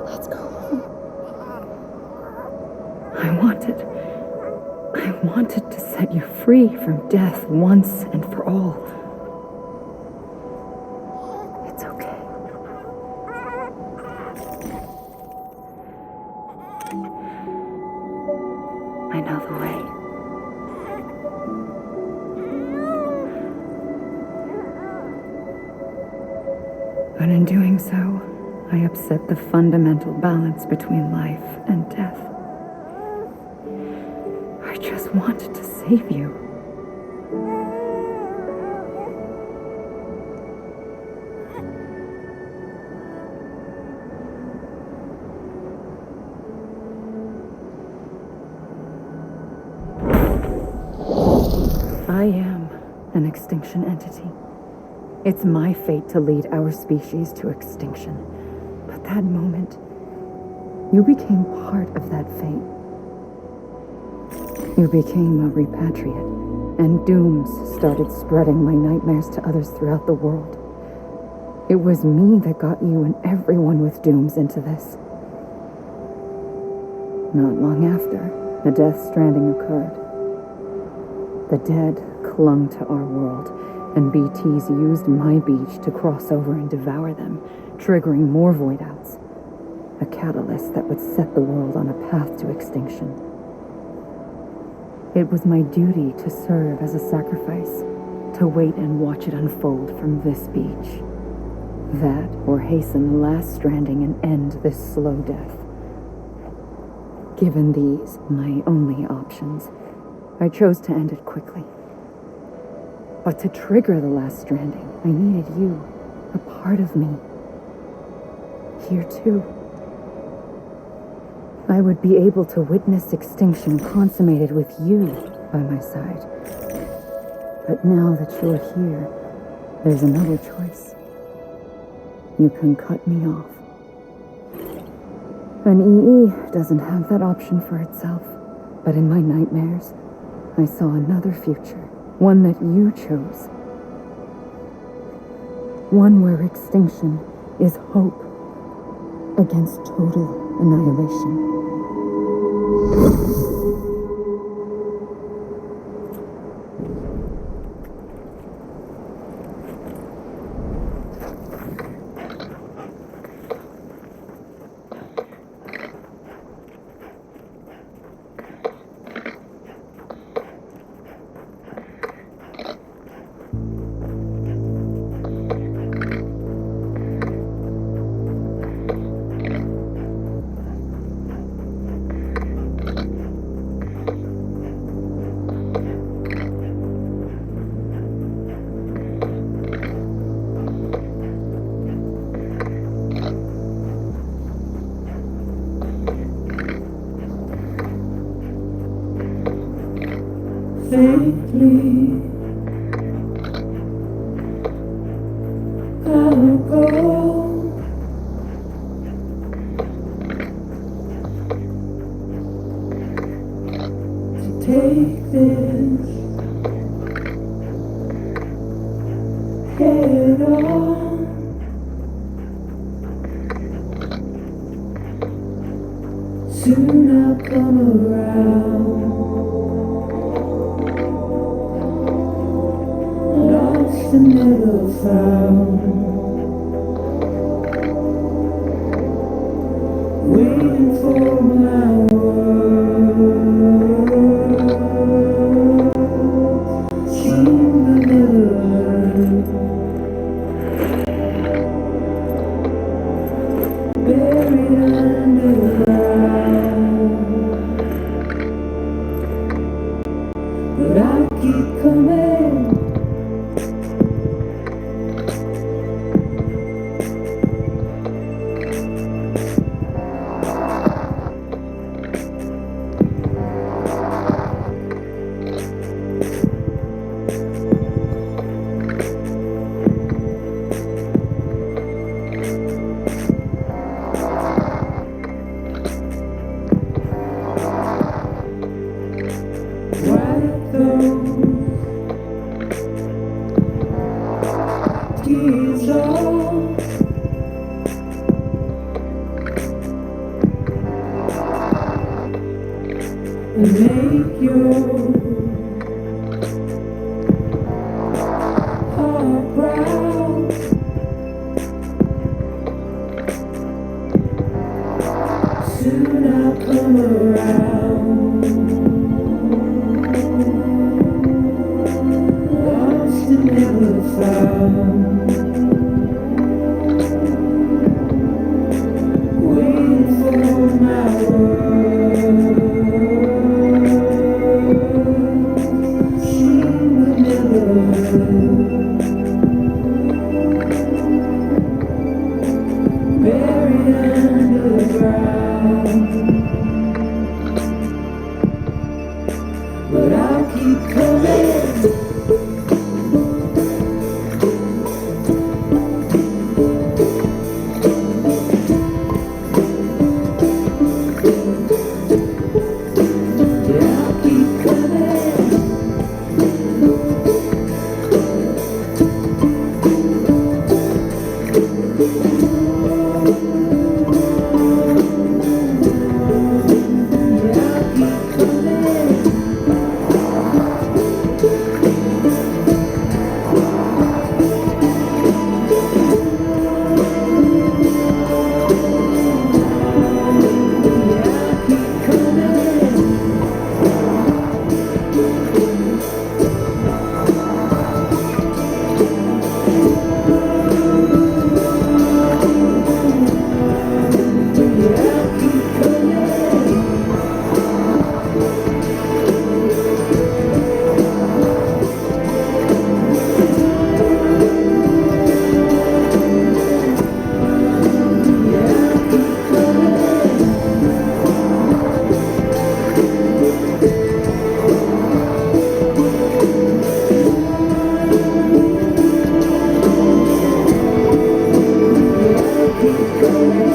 Let's go home. I wanted to set you free from death once and for all. It's okay. I know the way. But in doing so, I upset the fundamental balance between life and death. I just wanted to save you. I am an extinction entity. It's my fate to lead our species to extinction. But that moment, you became part of that fate. You became a repatriate, and dooms started spreading my nightmares to others throughout the world. It was me that got you and everyone with dooms into this. Not long after, the Death Stranding occurred. The dead clung to our world, and BTs used my beach to cross over and devour them, triggering more void outs. A catalyst that would set the world on a path to extinction. It was my duty to serve as a sacrifice, to wait and watch it unfold from this beach. That, or hasten the last stranding and end this slow death. Given these, my only options, I chose to end it quickly. But to trigger the last stranding, I needed you, a part of me. Here too. I would be able to witness extinction consummated with you by my side. But now that you're here, there's another choice. You can cut me off. An EE doesn't have that option for itself, but in my nightmares, I saw another future. One that you chose. One where extinction is hope against total annihilation. Safely, I'll go. To take this head on. Soon I'll come around. Lost and never found. keep coming. Wipe those tears off. And make your heart proud. Soon I'll come around. Lost and never found. Waiting for my world. Sing the never. Buried under the ground. But I'll keep coming. Yeah, I'll keep coming. Yeah, I'll keep coming.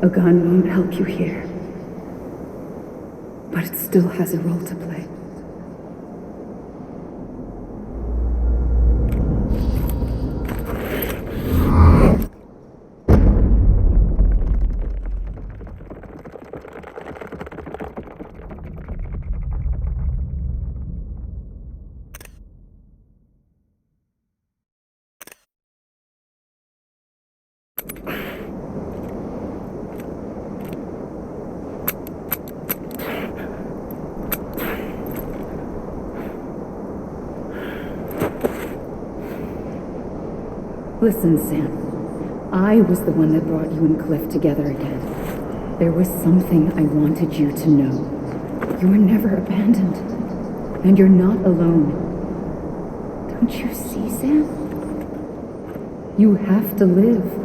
A gun won't help you here, but it still has a role to play. Listen, Sam. I was the one that brought you and Cliff together again. There was something I wanted you to know. You were never abandoned. And you're not alone. Don't you see, Sam? You have to live.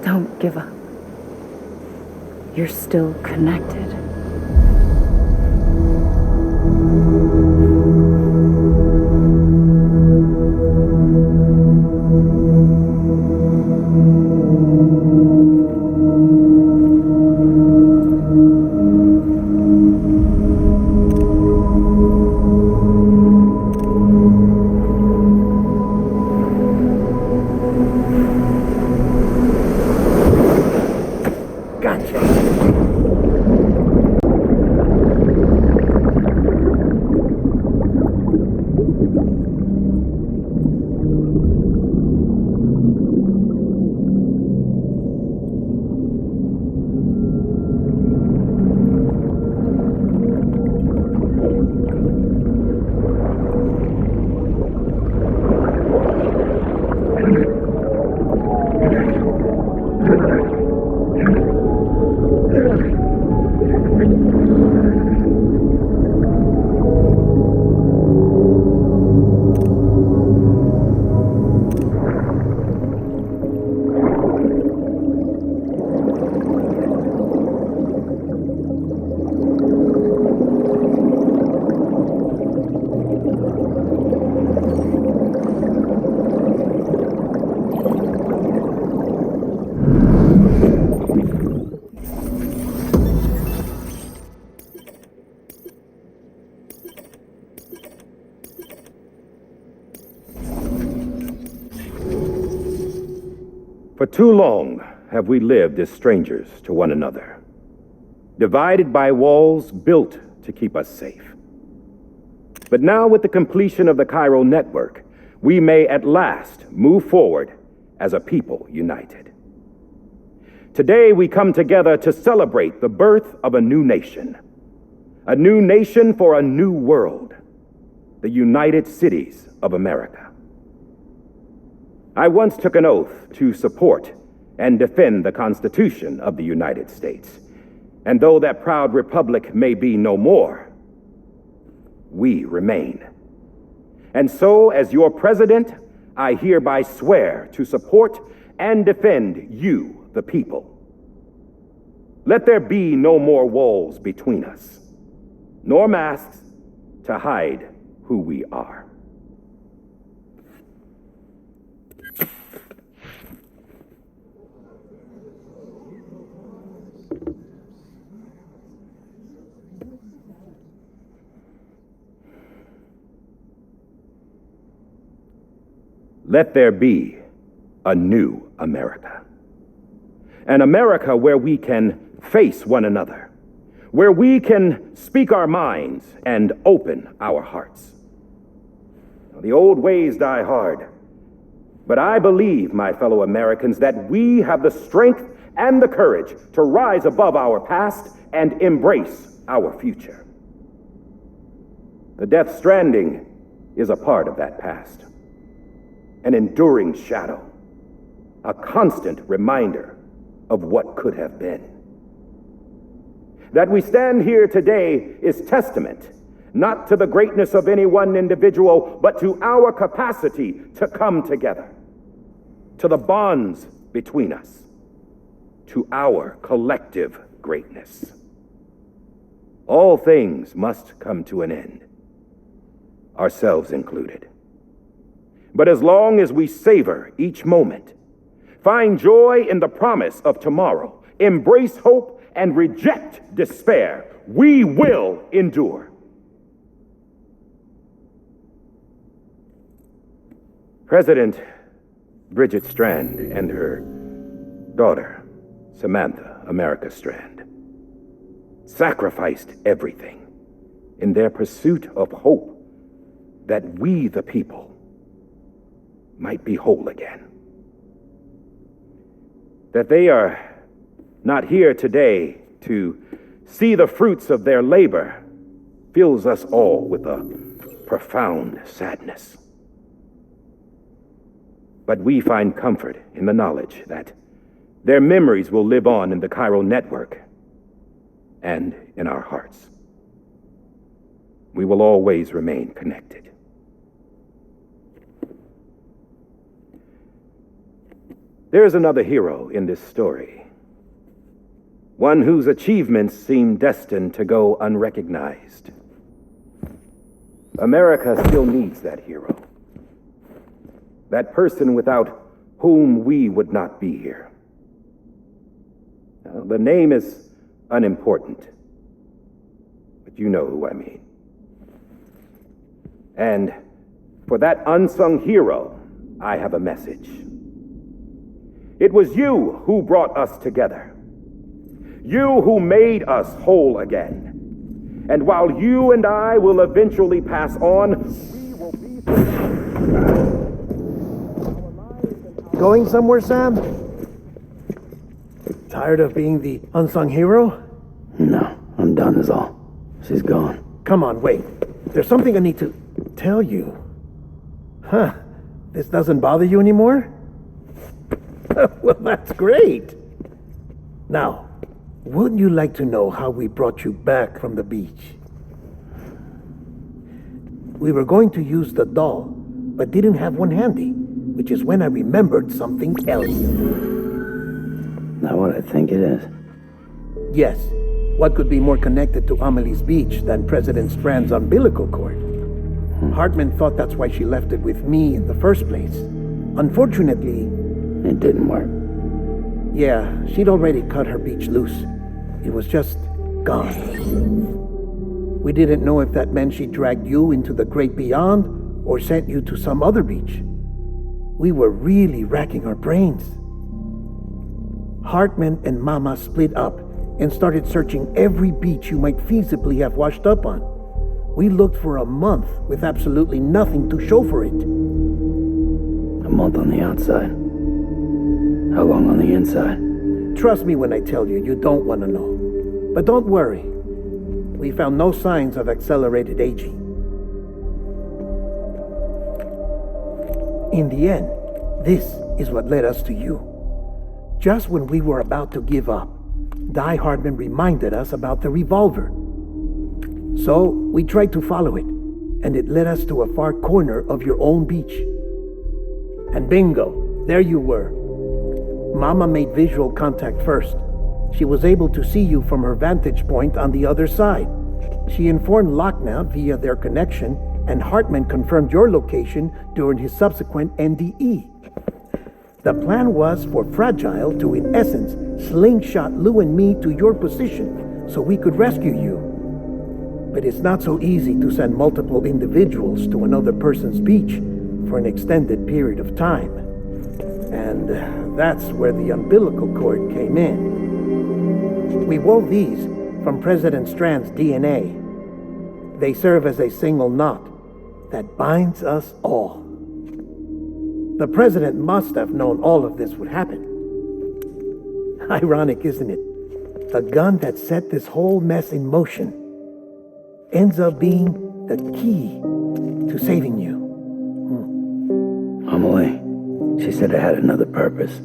Don't give up. You're still connected. For too long have we lived as strangers to one another, divided by walls built to keep us safe. But now, with the completion of the Cairo network, we may at last move forward as a people united. Today, we come together to celebrate the birth of a new nation for a new world, the United Cities of America. I once took an oath to support and defend the Constitution of the United States. And though that proud republic may be no more, we remain. And so, as your president, I hereby swear to support and defend you, the people. Let there be no more walls between us, nor masks to hide who we are. Let there be a new America. An America where we can face one another, where we can speak our minds and open our hearts. The old ways die hard, but I believe, my fellow Americans, that we have the strength and the courage to rise above our past and embrace our future. The Death Stranding is a part of that past, an enduring shadow, a constant reminder of what could have been. That we stand here today is testament not to the greatness of any one individual, but to our capacity to come together, to the bonds between us, to our collective greatness. All things must come to an end, ourselves included. But as long as we savor each moment, find joy in the promise of tomorrow, embrace hope, and reject despair, we will endure. President Bridget Strand and her daughter, Samantha America Strand, sacrificed everything in their pursuit of hope that we, the people, might be whole again. That they are not here today to see the fruits of their labor fills us all with a profound sadness. But we find comfort in the knowledge that their memories will live on in the Cairo network and in our hearts. We will always remain connected. There is another hero in this story, one whose achievements seem destined to go unrecognized. America still needs that hero, that person without whom we would not be here. Now, the name is unimportant, but you know who I mean. And for that unsung hero, I have a message. It was you who brought us together. You who made us whole again. And while you and I will eventually pass on, we will be... Going somewhere, Sam? Tired of being the unsung hero? No, I'm done is all. She's gone. Come on, wait. There's something I need to tell you. Huh. This doesn't bother you anymore? Well, that's great. Now, wouldn't you like to know how we brought you back from the beach? We were going to use the doll, but didn't have one handy, which is when I remembered something else. Not what I think it is. Yes. What could be more connected to Amelie's beach than President Strand's umbilical cord? Hartman thought that's why she left it with me in the first place. Unfortunately... It didn't work. Yeah, she'd already cut her beach loose. It was just gone. We didn't know if that meant she dragged you into the great beyond or sent you to some other beach. We were really racking our brains. Hartman and Mama split up and started searching every beach you might feasibly have washed up on. We looked for a month with absolutely nothing to show for it. A month on the outside. How long on the inside? Trust me when I tell you, you don't want to know. But don't worry. We found no signs of accelerated aging. In the end, this is what led us to you. Just when we were about to give up, Die Hardman reminded us about the revolver. So we tried to follow it, and it led us to a far corner of your own beach. And bingo, there you were. Mama made visual contact first, She was able to see you from her vantage point on the other side. She informed Locknow via their connection, and Hartman confirmed your location during his subsequent NDE. The plan was for Fragile to, in essence, slingshot Lou and me to your position so we could rescue you. But it's not so easy to send multiple individuals to another person's beach for an extended period of time. And that's where the umbilical cord came in. We wove these from President Strand's DNA. They serve as a single knot that binds us all. The president must have known all of this would happen. Ironic, isn't it? The gun that set this whole mess in motion ends up being the key to saving you. Amelie, she said it had another purpose.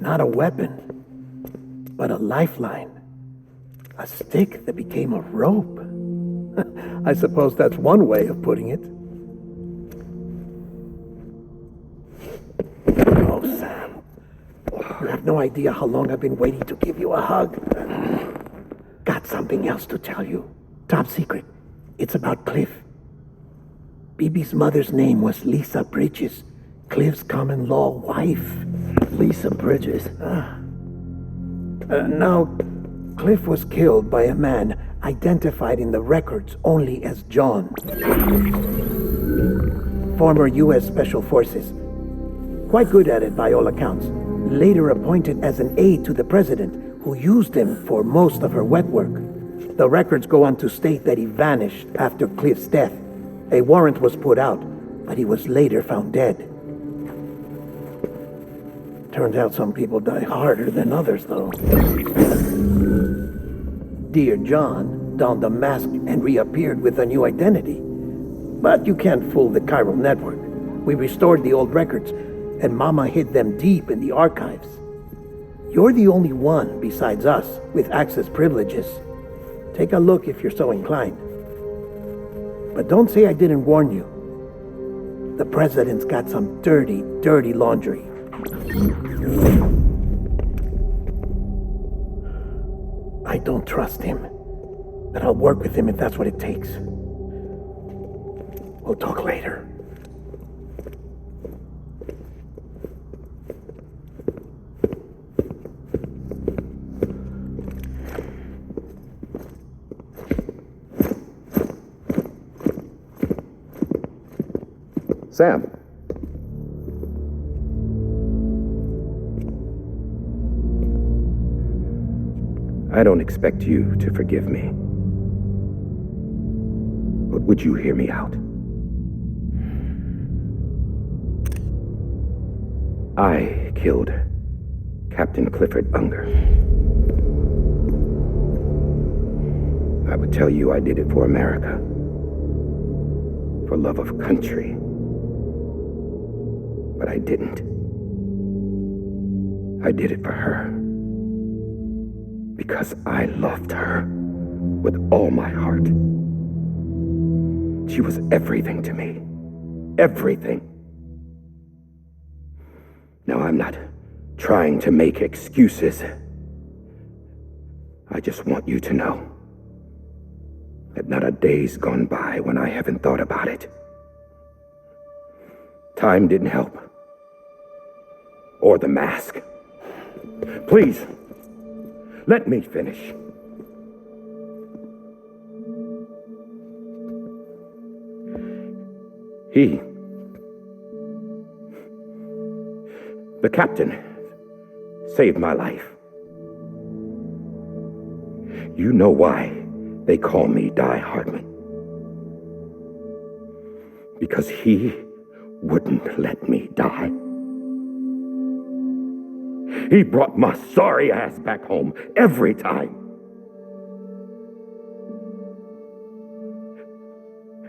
Not a weapon, but a lifeline. A stick that became a rope. I suppose that's one way of putting it. Oh, Sam. You have no idea how long I've been waiting to give you a hug. Got something else to tell you. Top secret. It's about Cliff. Bibi's mother's name was Lisa Bridges, Cliff's common law wife. Lisa Bridges? Now, Cliff was killed by a man identified in the records only as John. Former U.S. Special Forces. Quite good at it by all accounts. Later appointed as an aide to the president, who used him for most of her wet work. The records go on to state that he vanished after Cliff's death. A warrant was put out, but he was later found dead. Turns out some people die harder than others, though. Dear John donned a mask and reappeared with a new identity. But you can't fool the chiral network. We restored the old records, and Mama hid them deep in the archives. You're the only one besides us with access privileges. Take a look if you're so inclined. But don't say I didn't warn you. The president's got some dirty, dirty laundry. I don't trust him, but I'll work with him if that's what it takes. We'll talk later. Sam. I don't expect you to forgive me. But would you hear me out? I killed Captain Clifford Unger. I would tell you I did it for America. For love of country. But I didn't. I did it for her. Because I loved her with all my heart. She was everything to me. Everything. Now, I'm not trying to make excuses. I just want you to know that not a day's gone by when I haven't thought about it. Time didn't help. Or the mask. Please, let me finish. The captain, saved my life. You know why they call me Die Hartman. Because he wouldn't let me die. He brought my sorry ass back home every time.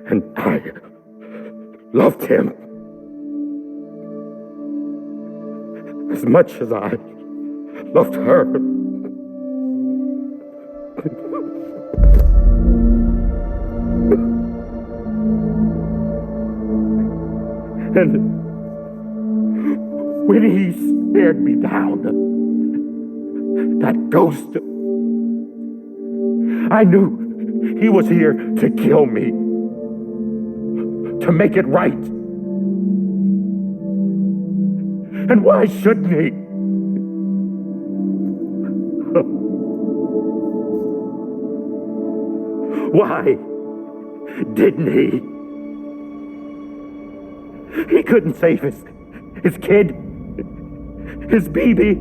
And I loved him as much as I loved her. And when he stared me down, That ghost. I knew he was here to kill me. To make it right. And why shouldn't he? Why didn't he? He couldn't save his kid, his baby.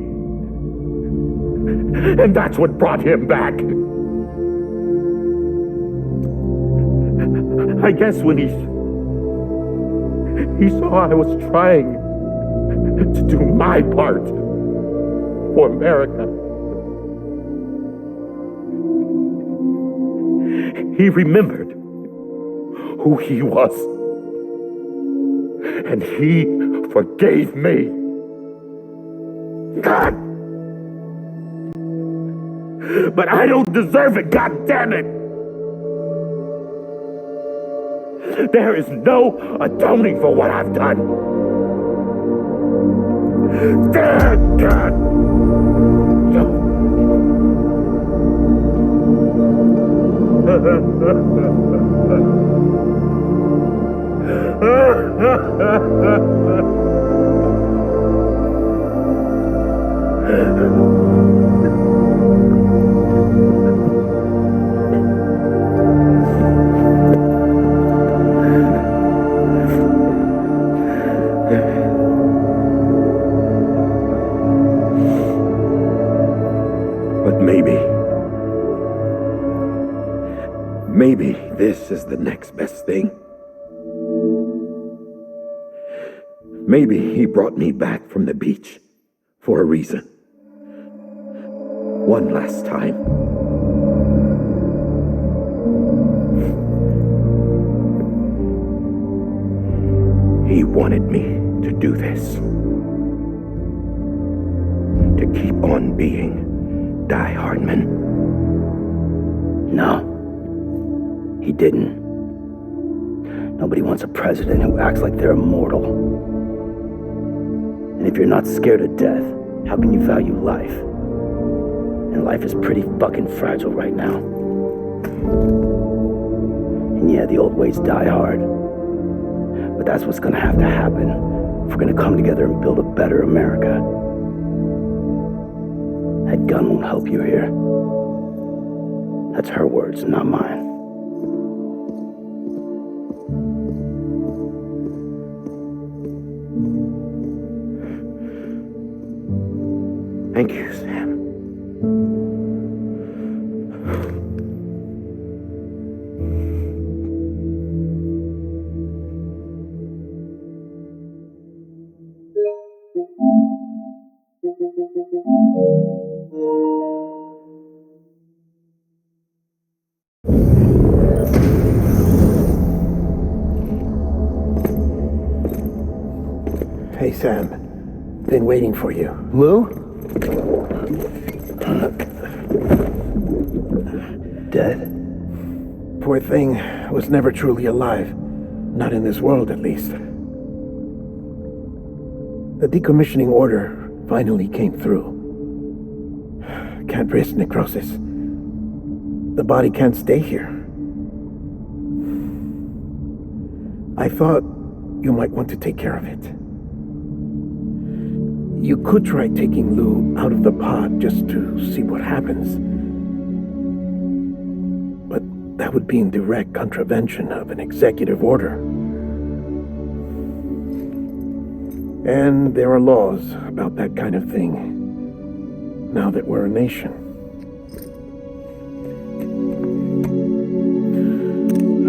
And that's what brought him back. I guess when he saw I was trying to do my part for America, he remembered who he was. And he forgave me. God! But I don't deserve it, God damn it! There is no atoning for what I've done. Damn God! But maybe this is the next best thing. Maybe he brought me back from the beach for a reason. One last time. He wanted me to do this. To keep on being Die Hardman. No, he didn't. Nobody wants a president who acts like they're immortal. And if you're not scared of death, how can you value life? And life is pretty fucking fragile right now. And yeah, the old ways die hard. But that's what's gonna have to happen if we're gonna come together and build a better America. That gun won't help you here. That's her words, not mine. Thank you, Sam. Hey, Sam. Been waiting for you. Lou? Dead? Poor thing was never truly alive. Not in this world, at least. The decommissioning order finally came through. Can't risk necrosis. The body can't stay here. I thought you might want to take care of it. You could try taking Lou out of the pod just to see what happens. But that would be in direct contravention of an executive order. And there are laws about that kind of thing, now that we're a nation.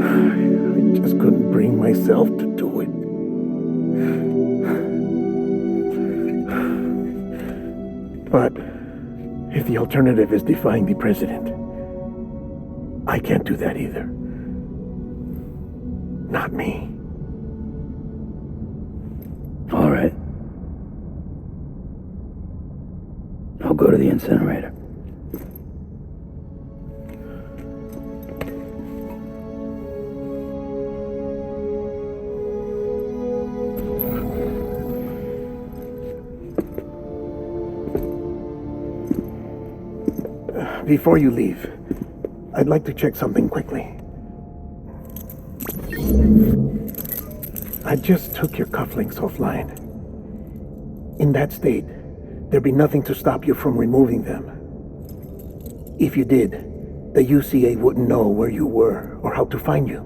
I just couldn't bring myself to do it. But if the alternative is defying the president, I can't do that either. Not me. All right. I'll go to the incinerator. Before you leave, I'd like to check something quickly. I just took your cufflinks offline. In that state, there'd be nothing to stop you from removing them. If you did, the UCA wouldn't know where you were or how to find you.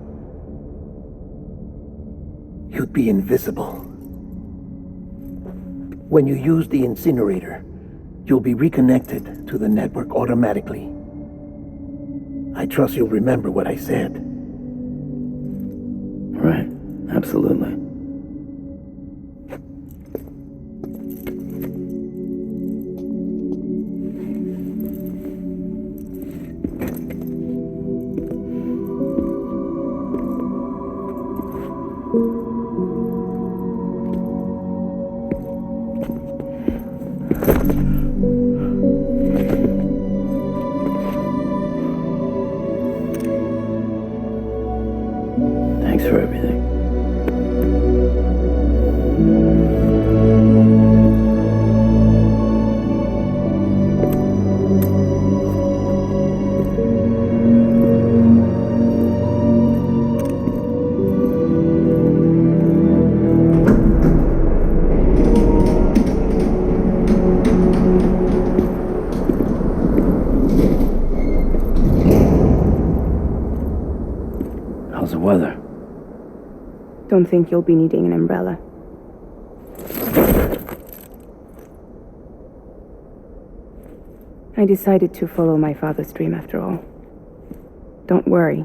You'd be invisible. When you use the incinerator, you'll be reconnected to the network automatically. I trust you'll remember what I said. Right. Absolutely. Thanks for everything. How's the weather? Don't think you'll be needing an umbrella. I decided to follow my father's dream after all. Don't worry,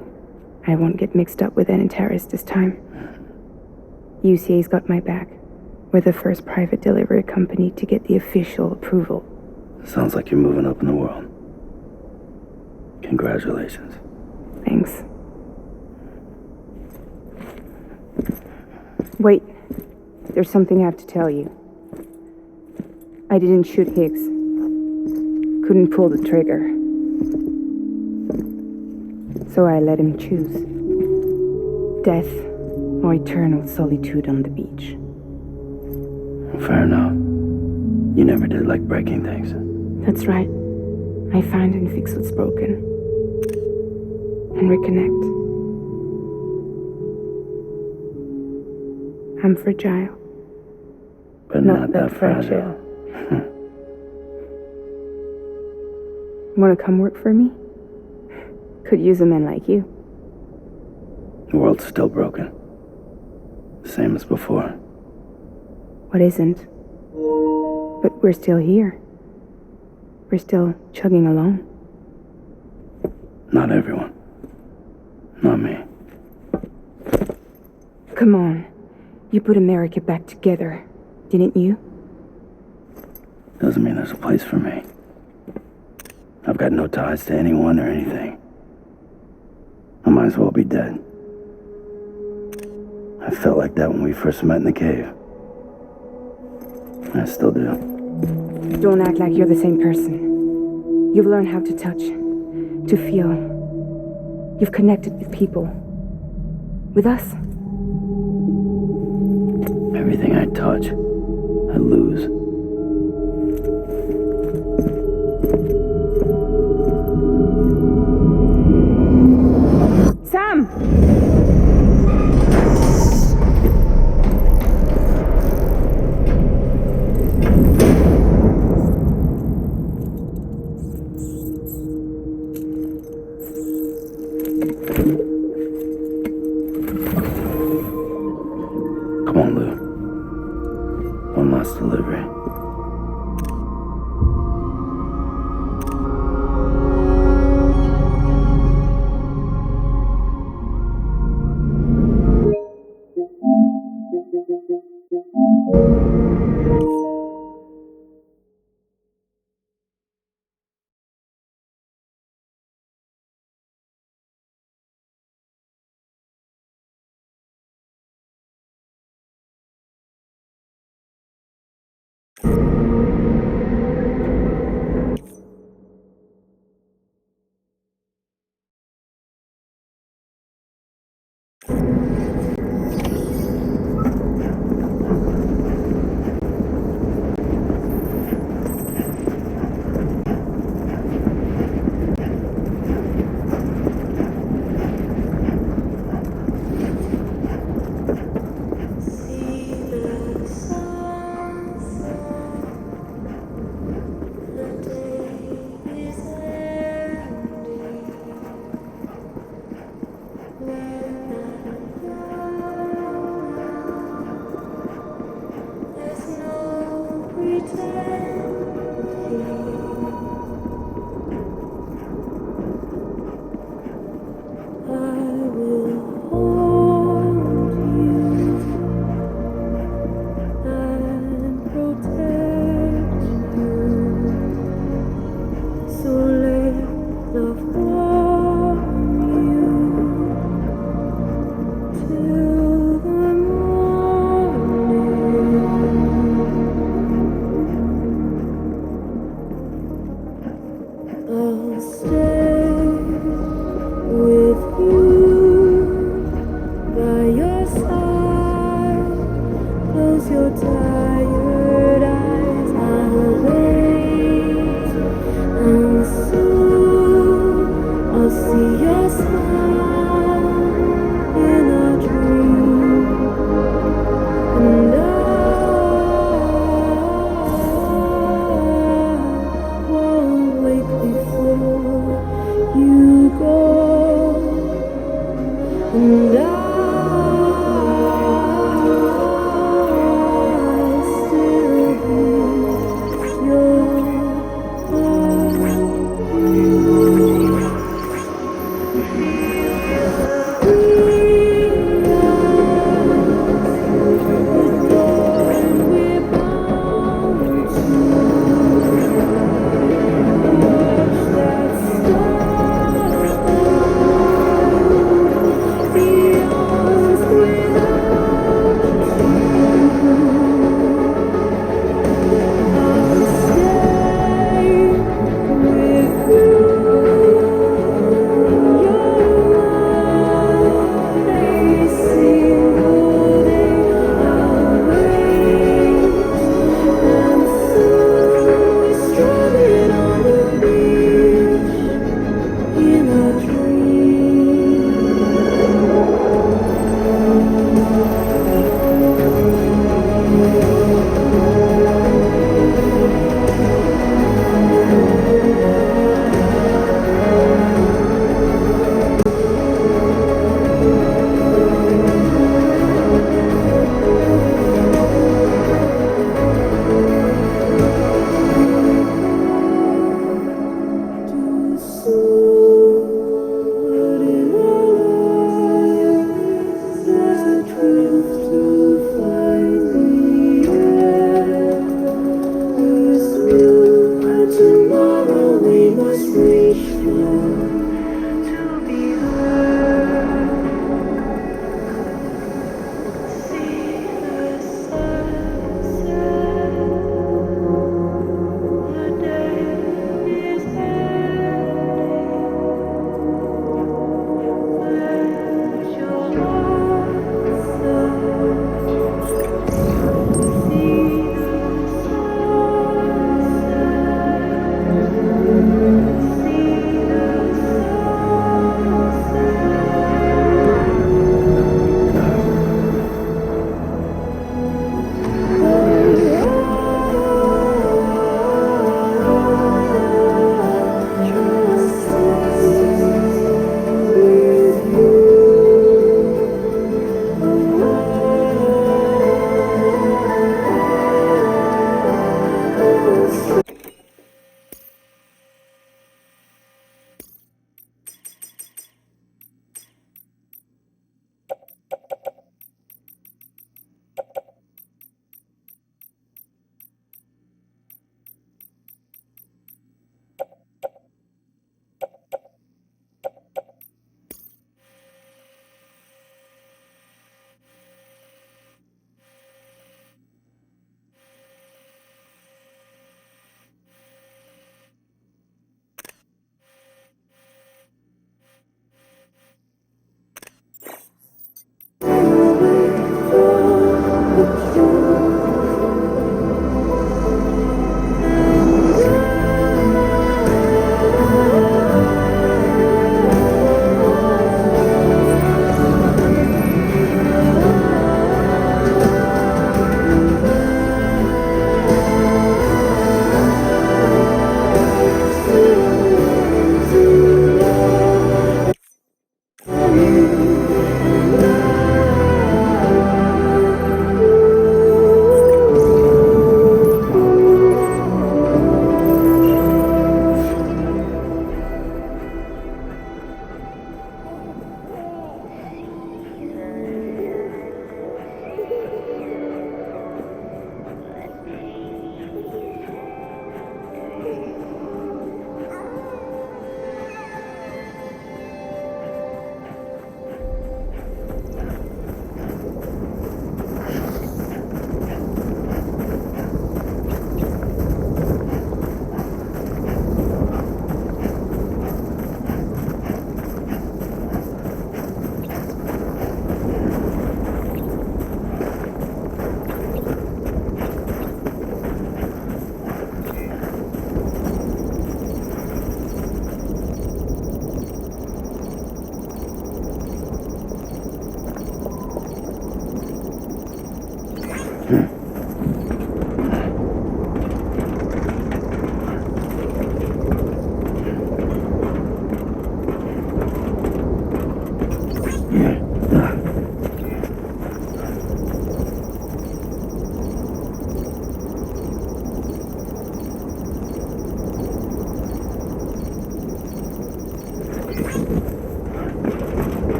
I won't get mixed up with any terrorists this time. UCA's got my back. We're the first private delivery company to get the official approval. Sounds like you're moving up in the world. Congratulations. Thanks. Wait, there's something I have to tell you. I didn't shoot Higgs. Couldn't pull the trigger. So I let him choose. Death or eternal solitude on the beach. Fair enough. You never did like breaking things. That's right. I find and fix what's broken. And reconnect. I'm fragile. But not that fragile. Want to come work for me? Could use a man like you. The world's still broken. Same as before. What isn't? But we're still here. We're still chugging along. Not everyone. Not me. Come on. You put America back together, didn't you? Doesn't mean there's a place for me. I've got no ties to anyone or anything. I might as well be dead. I felt like that when we first met in the cave. I still do. Don't act like you're the same person. You've learned how to touch, to feel. You've connected with people. With us. Everything I touch, I lose. Sam! Come on, Lou. One last delivery.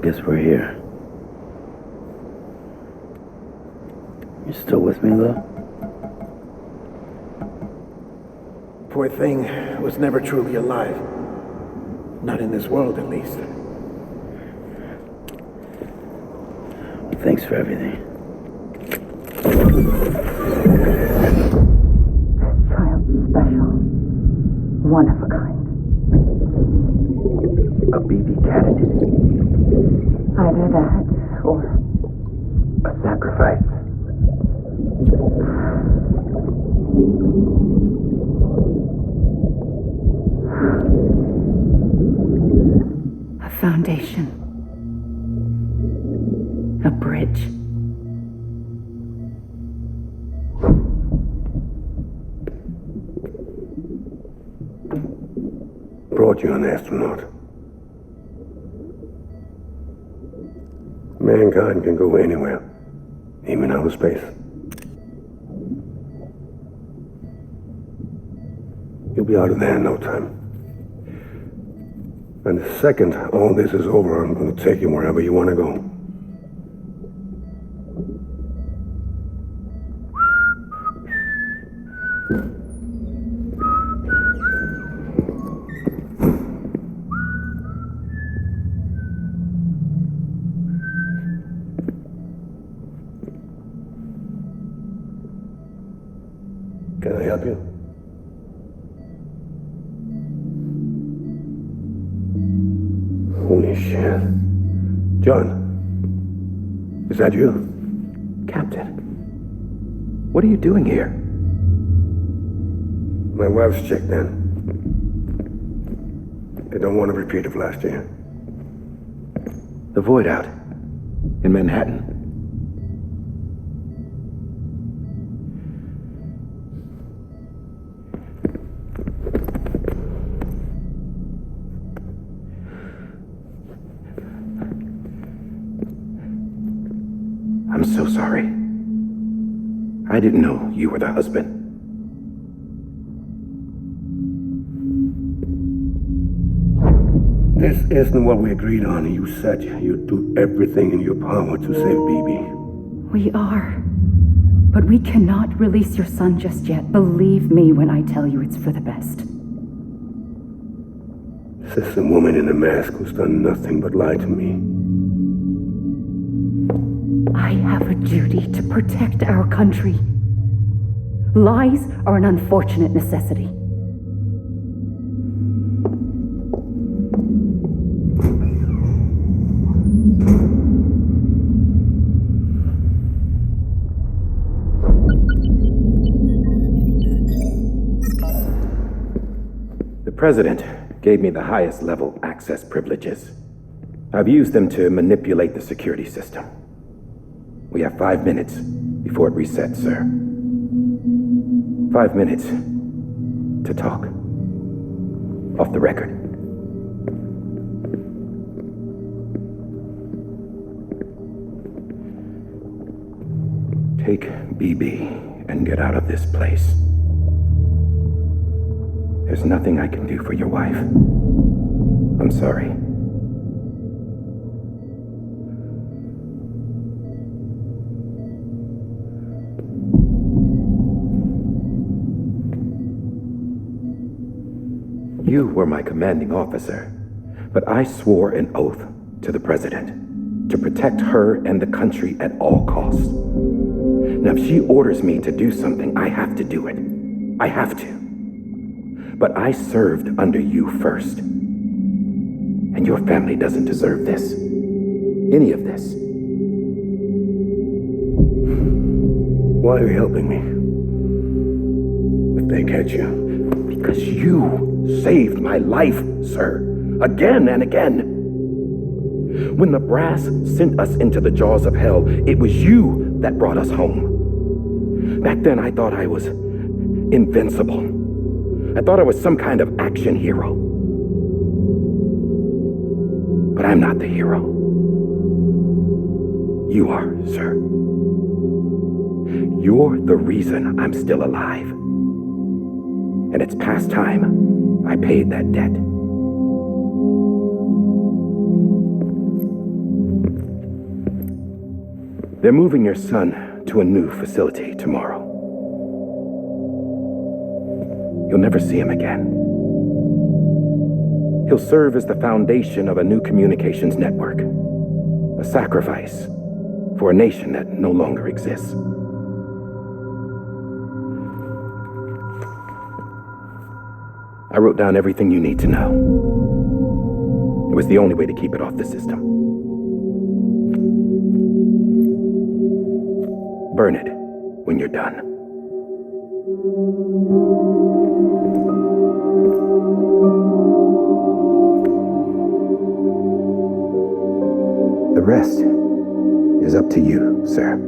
guess we're here. You still with me, though? Poor thing was never truly alive. Not in this world, at least. Thanks for everything. Child special. One of a kind. A BB candidate. Either that, or A sacrifice. a foundation. A bridge. Brought you an astronaut. Mankind can go anywhere, even outer space. You'll be out of there in no time. And the second all this is over, I'm going to take you wherever you want to go. Can I help you? Holy shit. John, is that you? Captain, what are you doing here? My wife's checked in. They don't want a repeat of last year. The Void Out. In Manhattan. I'm so sorry. I didn't know you were the husband. This isn't what we agreed on. You said you'd do everything in your power to save BB. We are. But we cannot release your son just yet. Believe me when I tell you it's for the best. This is a woman in a mask who's done nothing but lie to me. I have a duty to protect our country. Lies are an unfortunate necessity. The President gave me the highest level access privileges. I've used them to manipulate the security system. We have 5 minutes before it resets, sir. 5 minutes to talk. Off the record. Take BB and get out of this place. There's nothing I can do for your wife. I'm sorry. You were my commanding officer, but I swore an oath to the President to protect her and the country at all costs. Now, if she orders me to do something, I have to do it. I have to. But I served under you first. And your family doesn't deserve this. Any of this. Why are you helping me? If they catch you. Because you saved my life, sir. Again and again. When the brass sent us into the jaws of hell, it was you that brought us home. Back then, I thought I was invincible. I thought I was some kind of action hero. But I'm not the hero. You are, sir. You're the reason I'm still alive. And it's past time I paid that debt. They're moving your son to a new facility tomorrow. You'll never see him again. He'll serve as the foundation of a new communications network. A sacrifice for a nation that no longer exists. I wrote down everything you need to know. It was the only way to keep it off the system. Burn it when you're done. The rest is up to you, sir.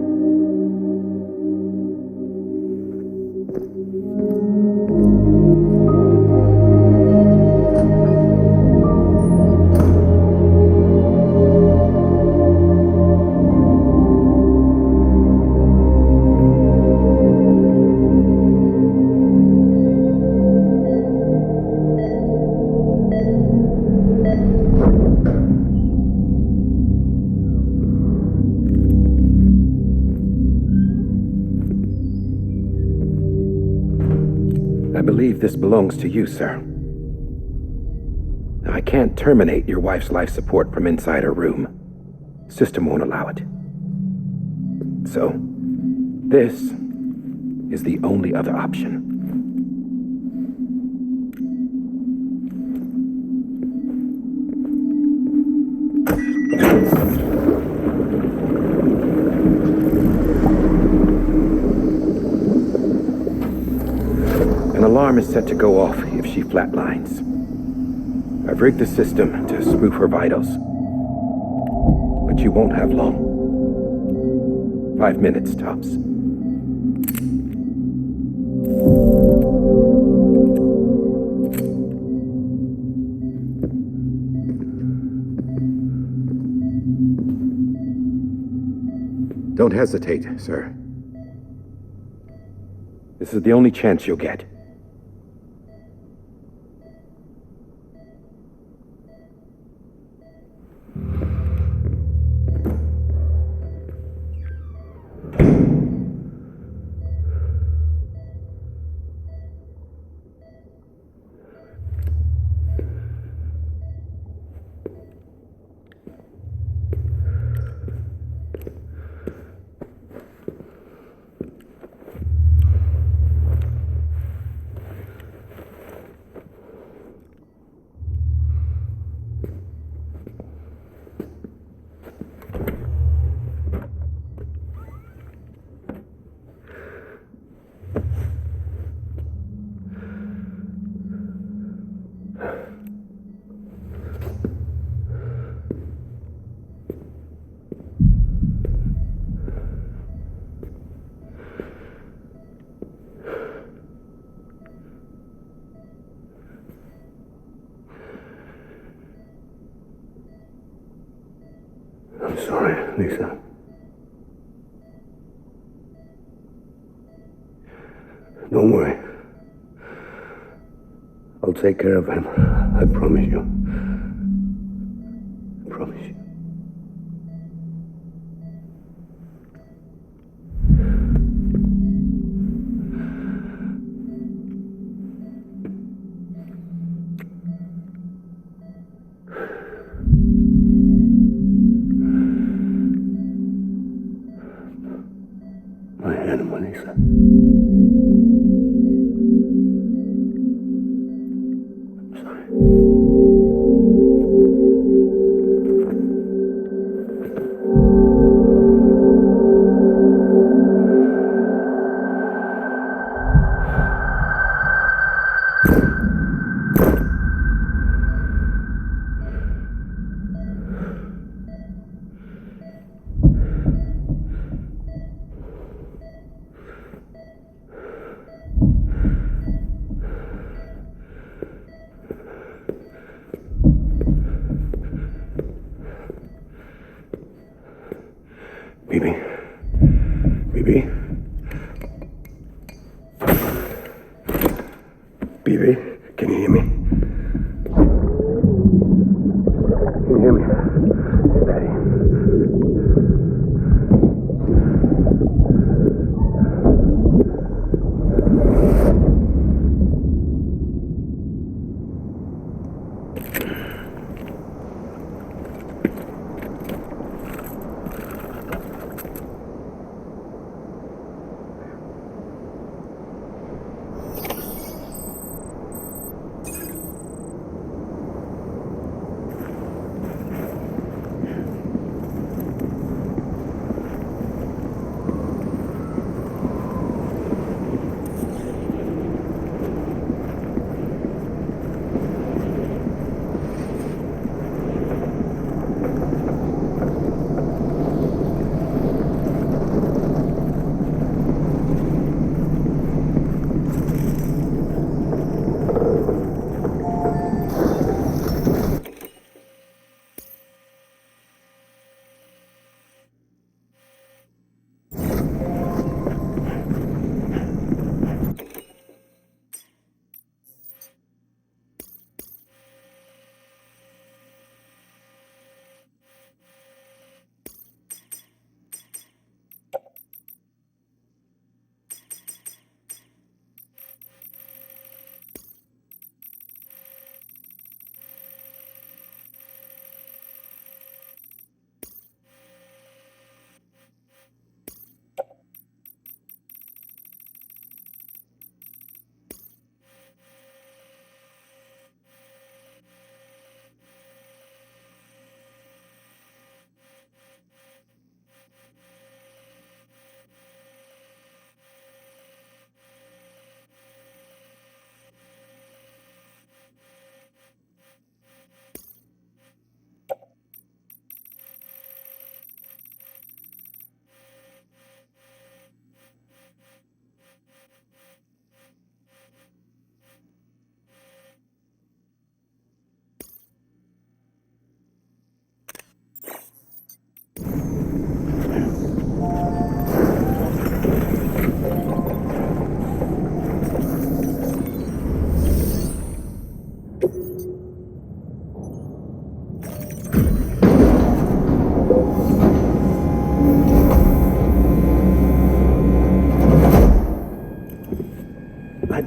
I believe this belongs to you, sir. Now, I can't terminate your wife's life support from inside her room. System won't allow it. So, this is the only other option. An alarm is set to go off if she flatlines. I've rigged the system to spoof her vitals. But you won't have long. 5 minutes, tops. Don't hesitate, sir. This is the only chance you'll get. I'm sorry, Lisa. Don't worry. I'll take care of him. I promise you. I promise you. My animal, Lisa. I'm sorry. Bibi. Bibi. Bibi, can you hear me? Can you hear me? Daddy.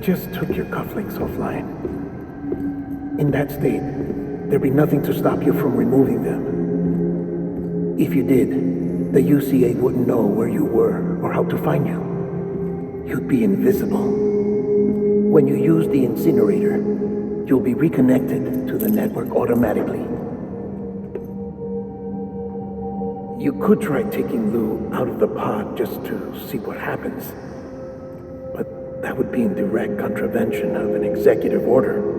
just took your cufflinks offline. In that state, there'd be nothing to stop you from removing them. If you did, the UCA wouldn't know where you were or how to find you. You'd be invisible. When you use the incinerator, you'll be reconnected to the network automatically. You could try taking Lou out of the pod just to see what happens. But that would be in direct contravention of an executive order.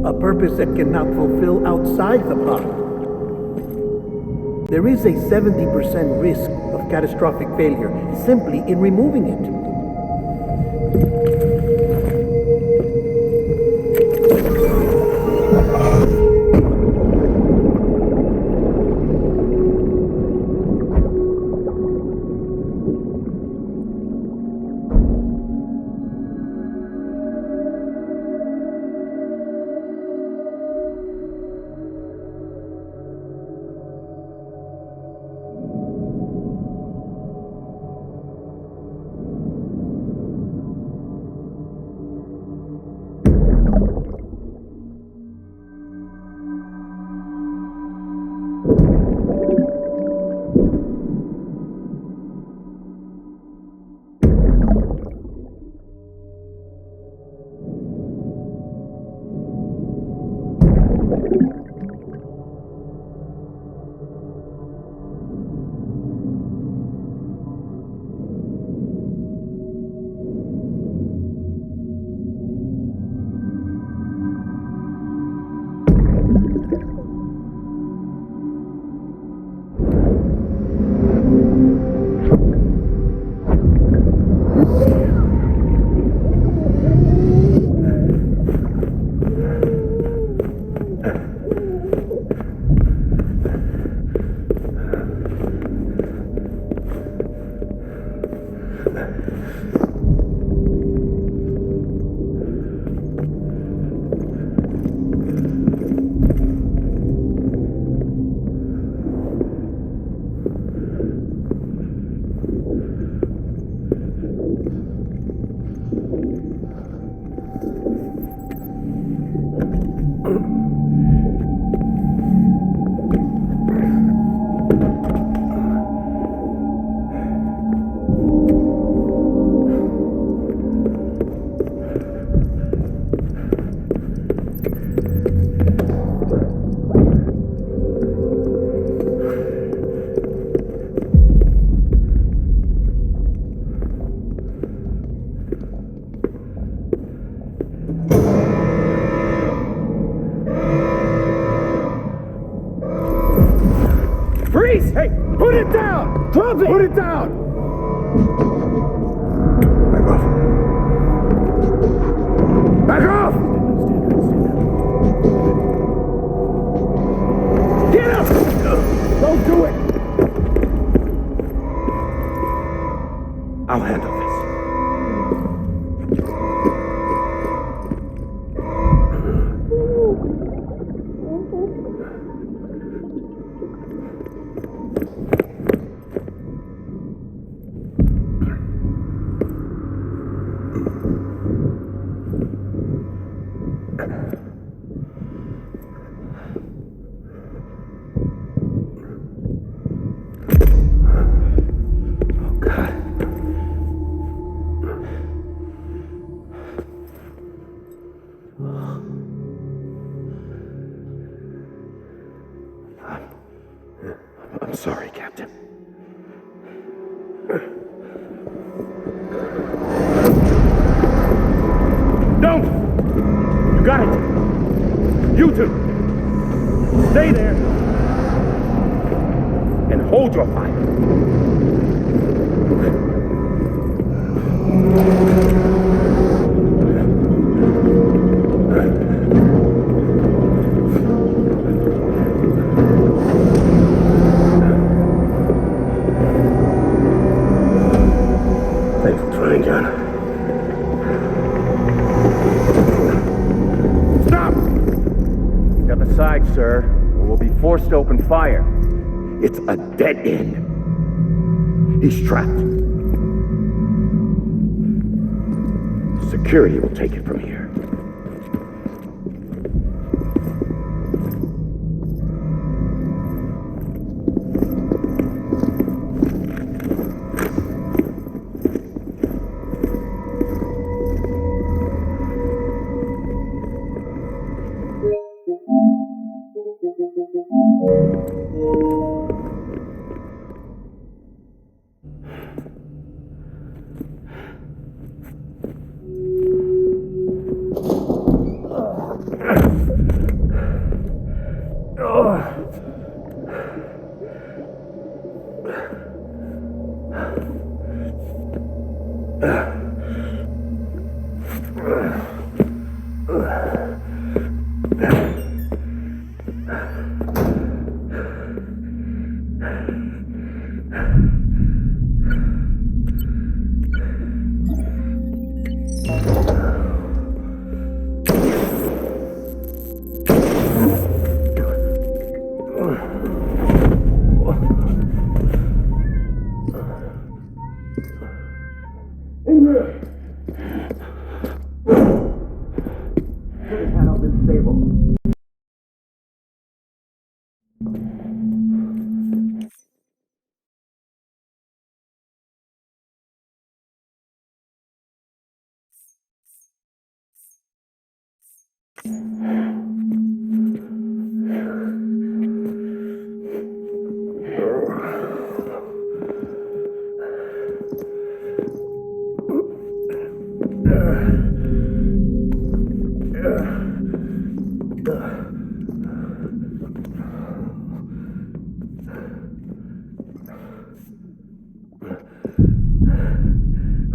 A purpose that cannot fulfill outside the pod. There is a 70% risk of catastrophic failure simply in removing it. Freeze! Hey, put it down! Drop it! Put it down! Back off! Back off! Get up! Don't do it! I'll handle this. I'm sorry, Captain. Don't! You got it! You two! Stay there! And Hold your fire. Thanks for trying, John. Stop! Step aside, sir, or we'll be forced to open fire. It's a dead end. He's trapped. Security will take it from here.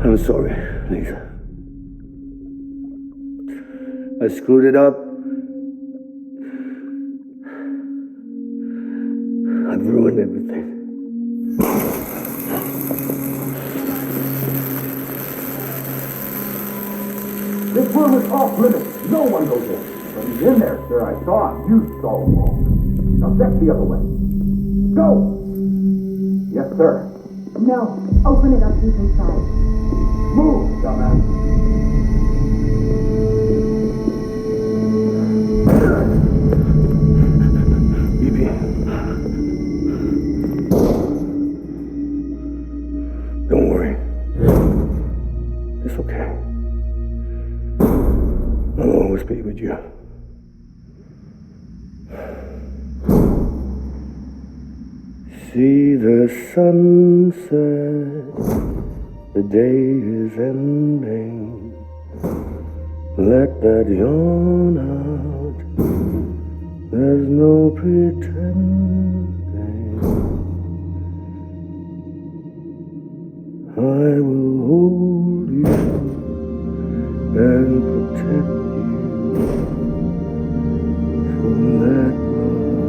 I'm sorry, Lisa. I screwed it up. I've ruined everything. This room is off limits. No one goes in. But he's in there, sir. I saw him. You saw him all. Now check the other way. Go! Yes, sir. No, open it up deep inside. Move, dumbass. Bibi. Don't worry. It's okay. I'll always be with you. See the sunset, the day is ending. Let that yawn out, there's no pretending. I will hold you and protect you from that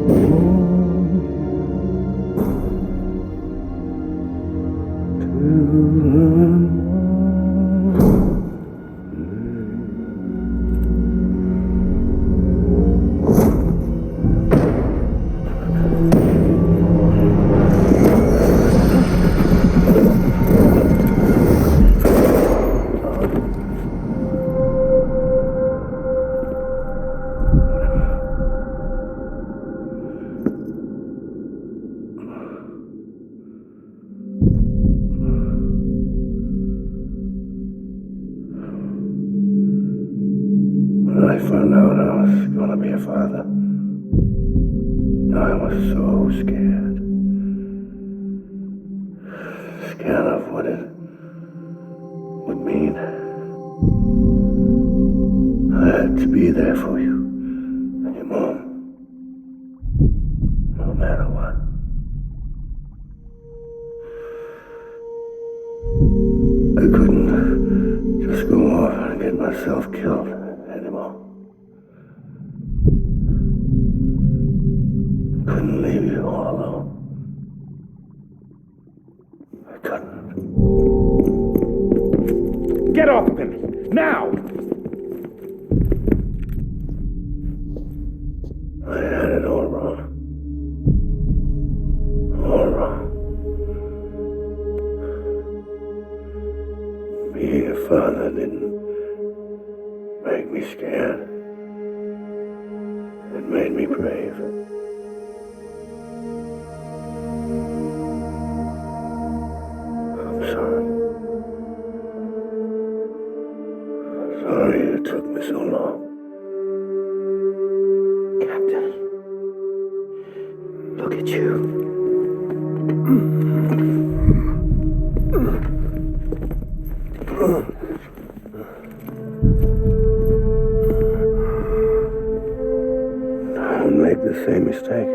love. When I found out I was gonna be a father, I was so scared. Scared of what it would mean. I had to be there for you and your mom, no matter what. myself killed anymore. Couldn't leave you all alone. I couldn't. Get off of him! Now! I had it all wrong. All wrong. Being a father didn't make me scared. It made me brave. I'm sorry. Sorry it took me so long. Captain, look at you. Don't make the same mistake.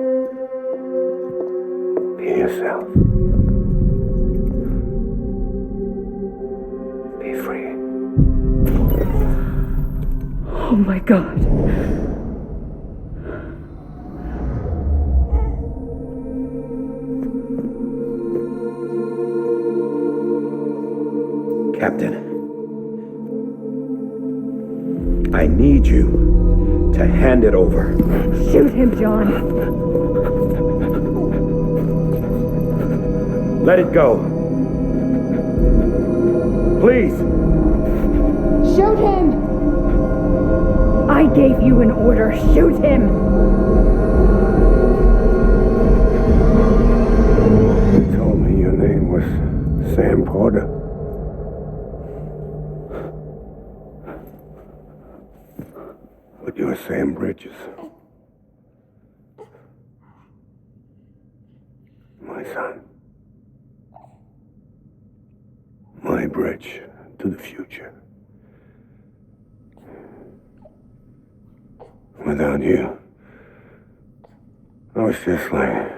Be yourself. Be free. Oh my God. Captain, I need you to hand it over. Shoot him, John. Let it go. Please. Shoot him! I gave you an order. Shoot him! You told me your name was Sam Porter. But you're Sam Bridges. My son. My bridge to the future. Without you, I was just like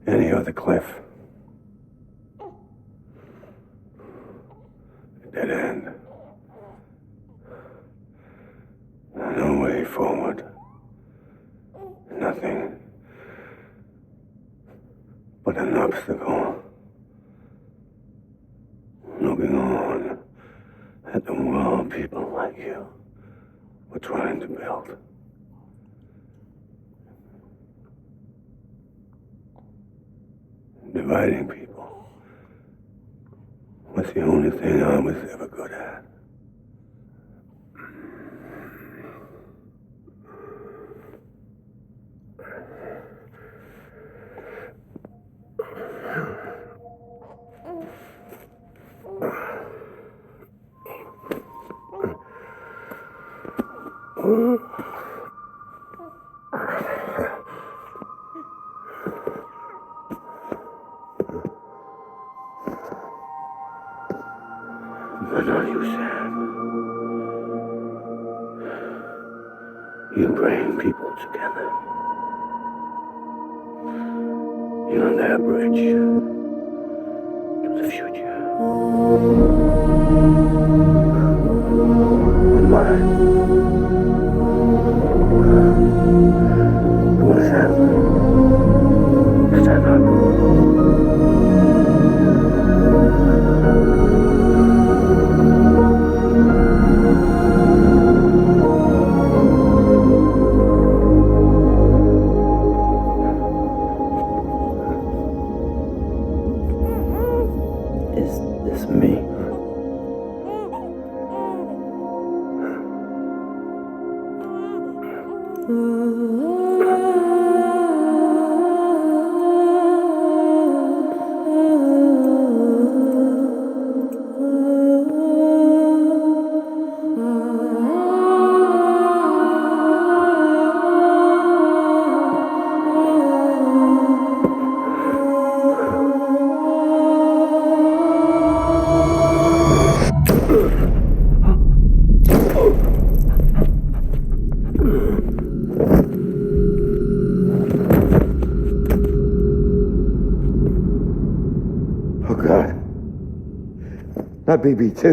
any other Cliff. A dead end. No way forward. Nothing but an obstacle. Looking on at the world people like you were trying to build. Dividing people was the only thing I was ever good at. But are you sad? You bring people together. You're their bridge to the future. And mine. What is that? Stand up. Is this me? Oh God. Not BB2.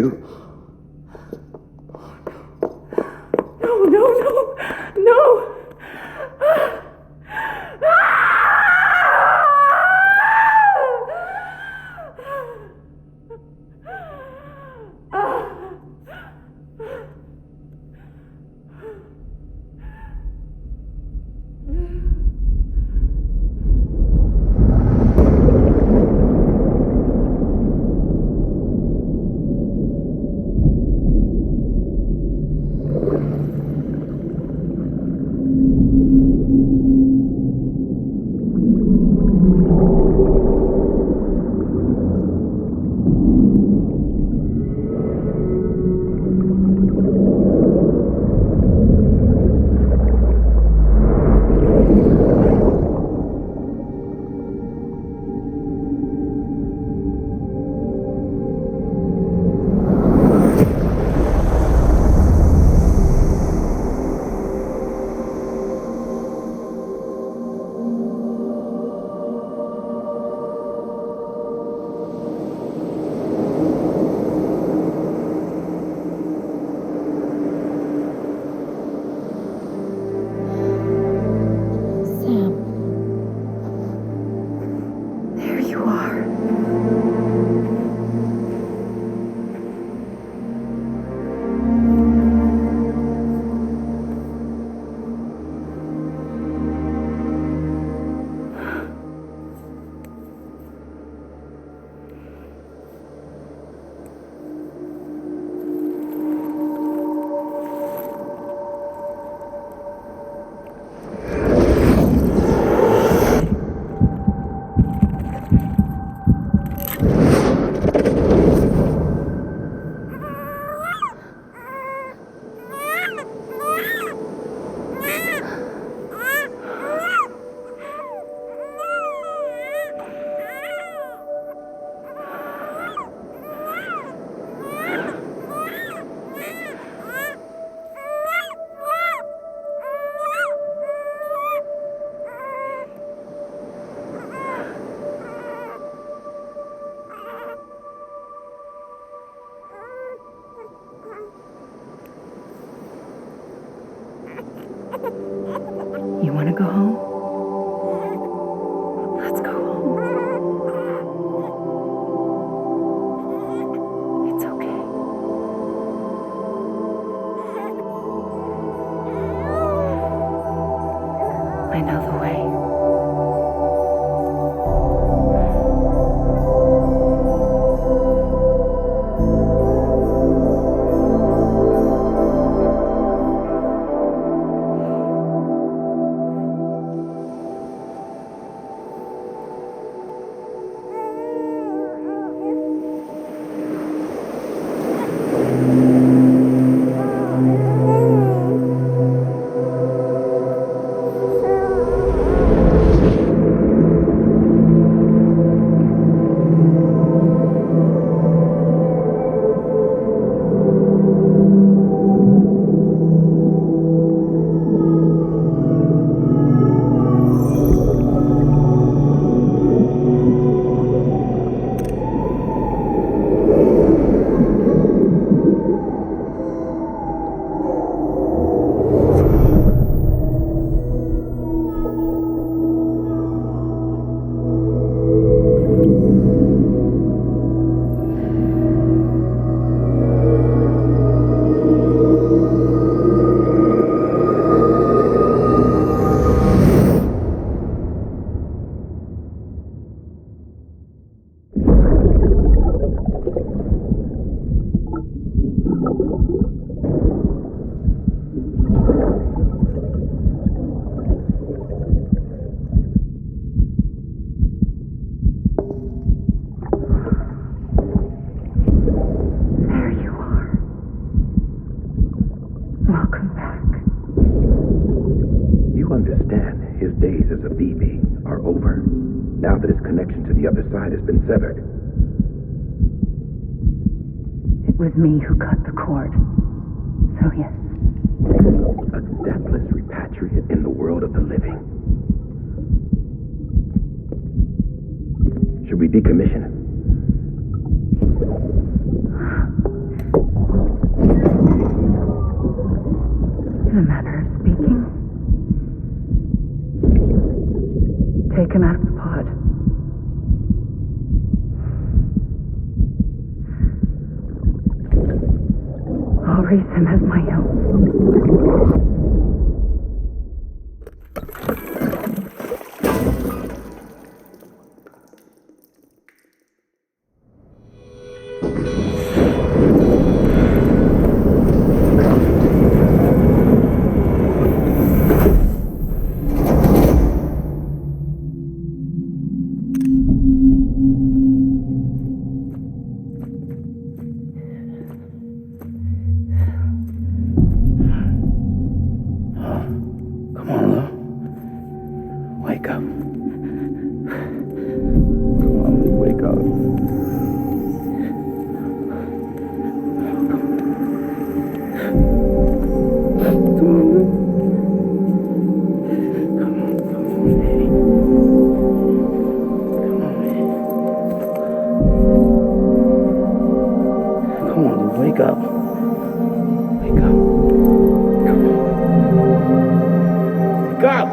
You want to go home? Let's go home. It's okay. I know the way. There you are. Welcome back. You understand his days as a BB are over, now that his connection to the other side has been severed. It was me who cut the cord. So yes. A deathless repatriate in the world of the living. Should we decommission him? In a manner of speaking. Take him out of the pod. I'll raise him as my own. Come on, Lou. Wake up. Come on, Lou, wake up. Come on, Lou. Come on, baby. Come on, baby. Come on, Lou, wake up. Wake up. Come on. Wake up!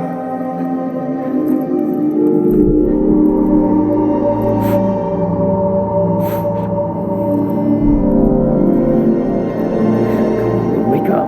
Wake up.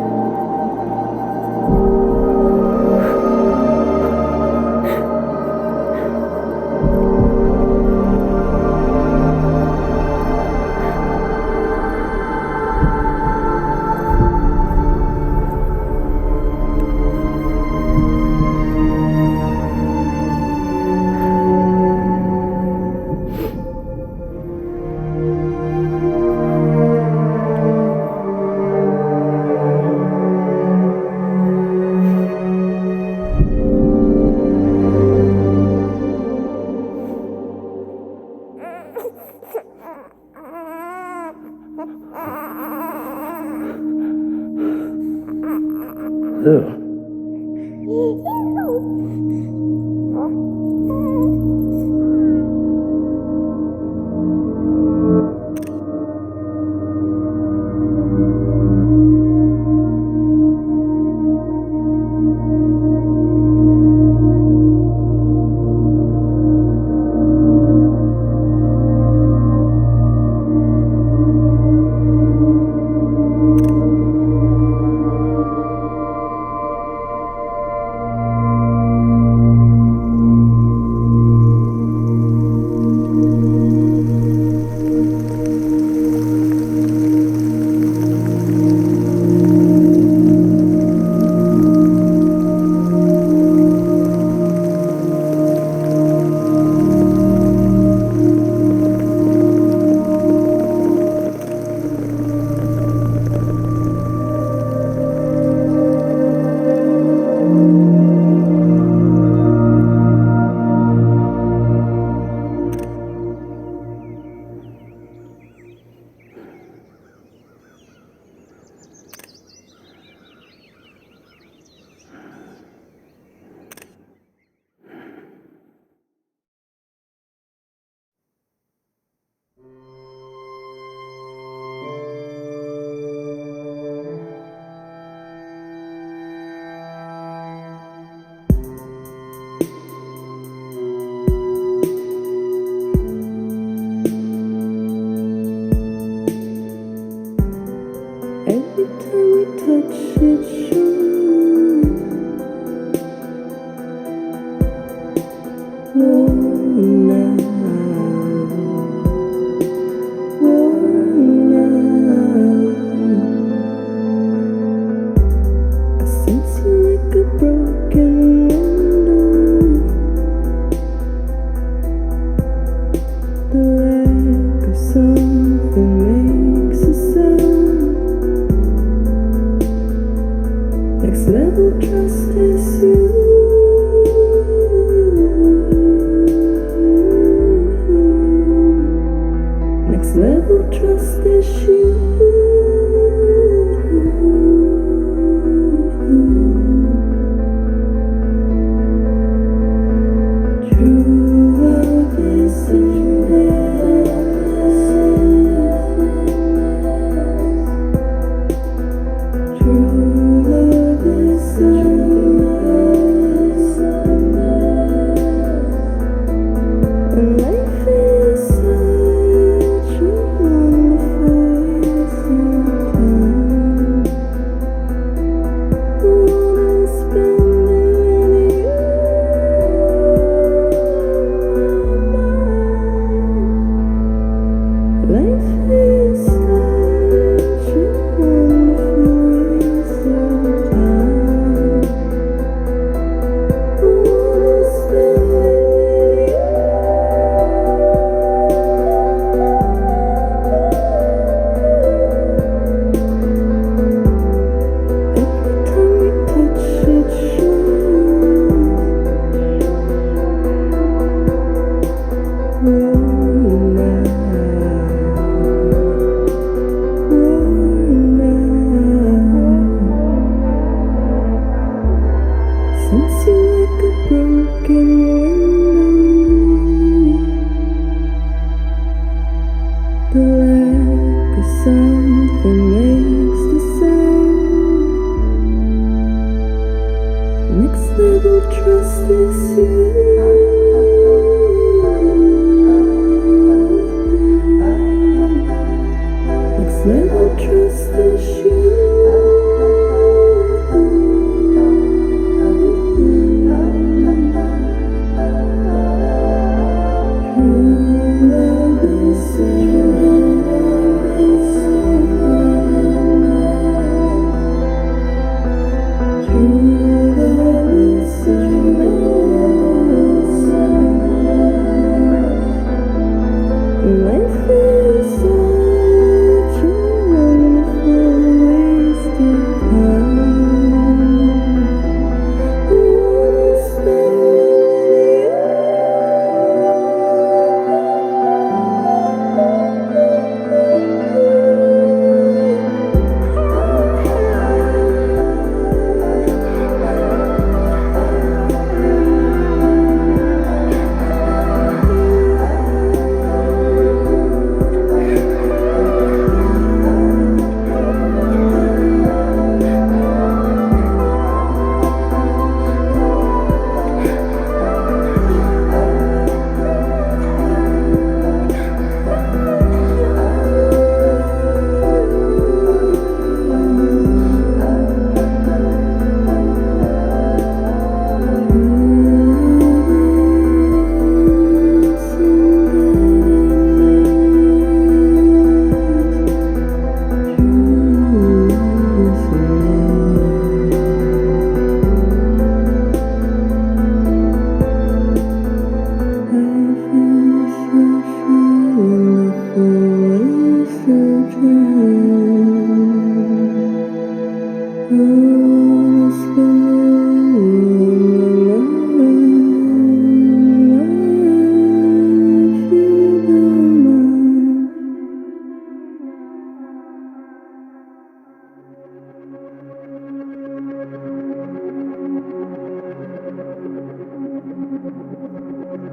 Lou. time we touch it shows. Worn out, worn out. I sense you like a broken window. The lack of something makes a sound. Next level trust is you. Next level trust is you. True love is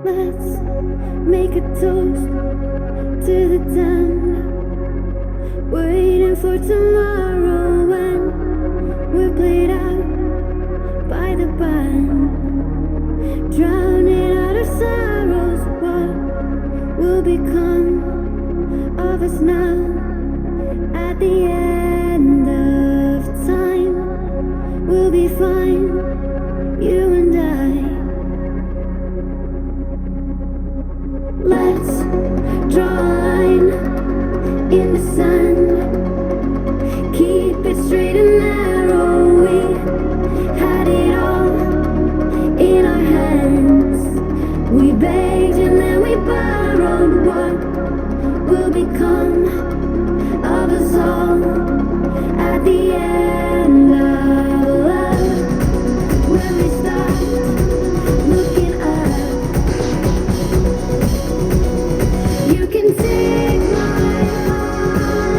Let's make a toast to the damned. Waiting for tomorrow when we're played out by the band. Drowning out our sorrows, what will become of us now at the end of sand. Keep it straight and narrow. We had it all in our hands. We begged and then we borrowed. What will become of us all at the end of love? When we start looking up, you can take my heart.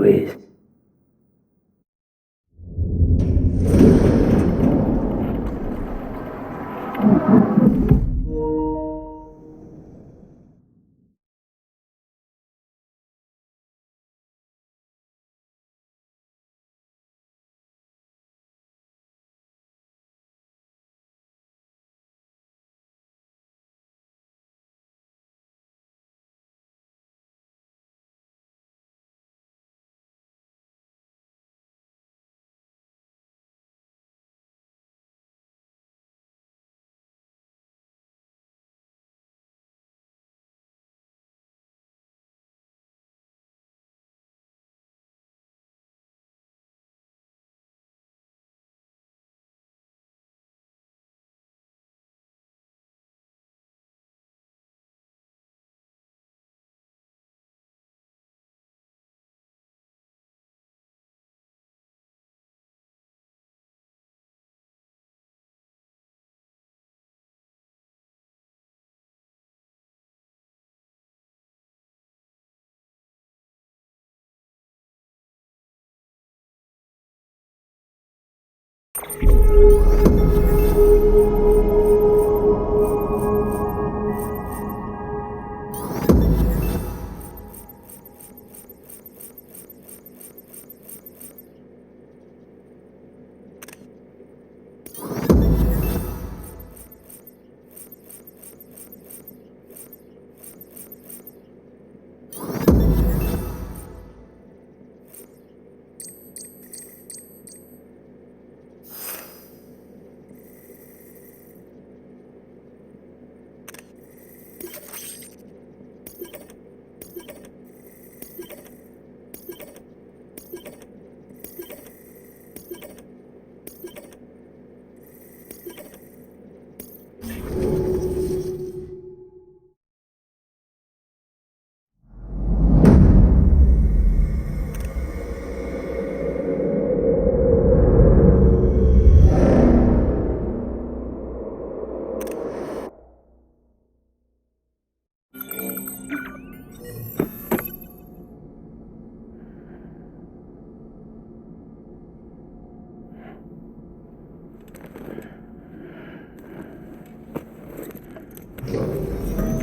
please.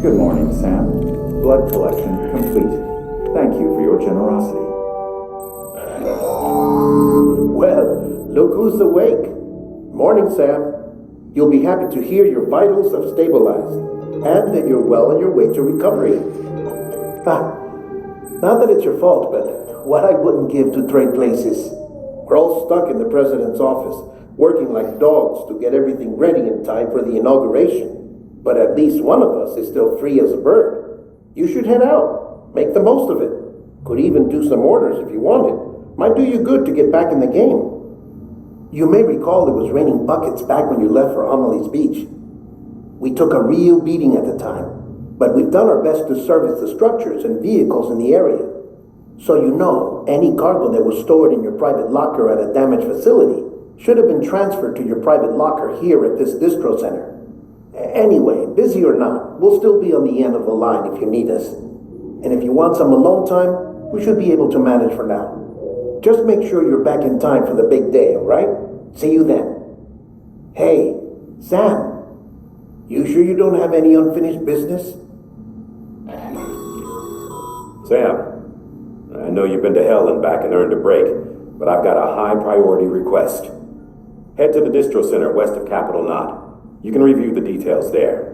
Good morning, Sam. Blood collection complete. Thank you for your generosity. Well, look who's awake. Morning, Sam. You'll be happy to hear your vitals have stabilized, and that you're well on your way to recovery. Not that it's your fault, but what I wouldn't give to trade places. We're all stuck in the president's office, working like dogs to get everything ready in time for the inauguration. But at least one of us is still free as a bird. You should head out. Make the most of it. Could even do some orders if you wanted. Might do you good to get back in the game. You may recall it was raining buckets back when you left for Amelie's Beach. We took a real beating at the time, but we've done our best to service the structures and vehicles in the area. So you know, any cargo that was stored in your private locker at a damaged facility should have been transferred to your private locker here at this distro center. Anyway, busy or not, we'll still be on the end of the line if you need us. And if you want some alone time, we should be able to manage for now. Just make sure you're back in time for the big day, alright? See you then. Hey, Sam, you sure you don't have any unfinished business? Sam, I know you've been to hell and back and earned a break, but I've got a high priority request. Head to the distro center west of Capitol Knot. You can review the details there.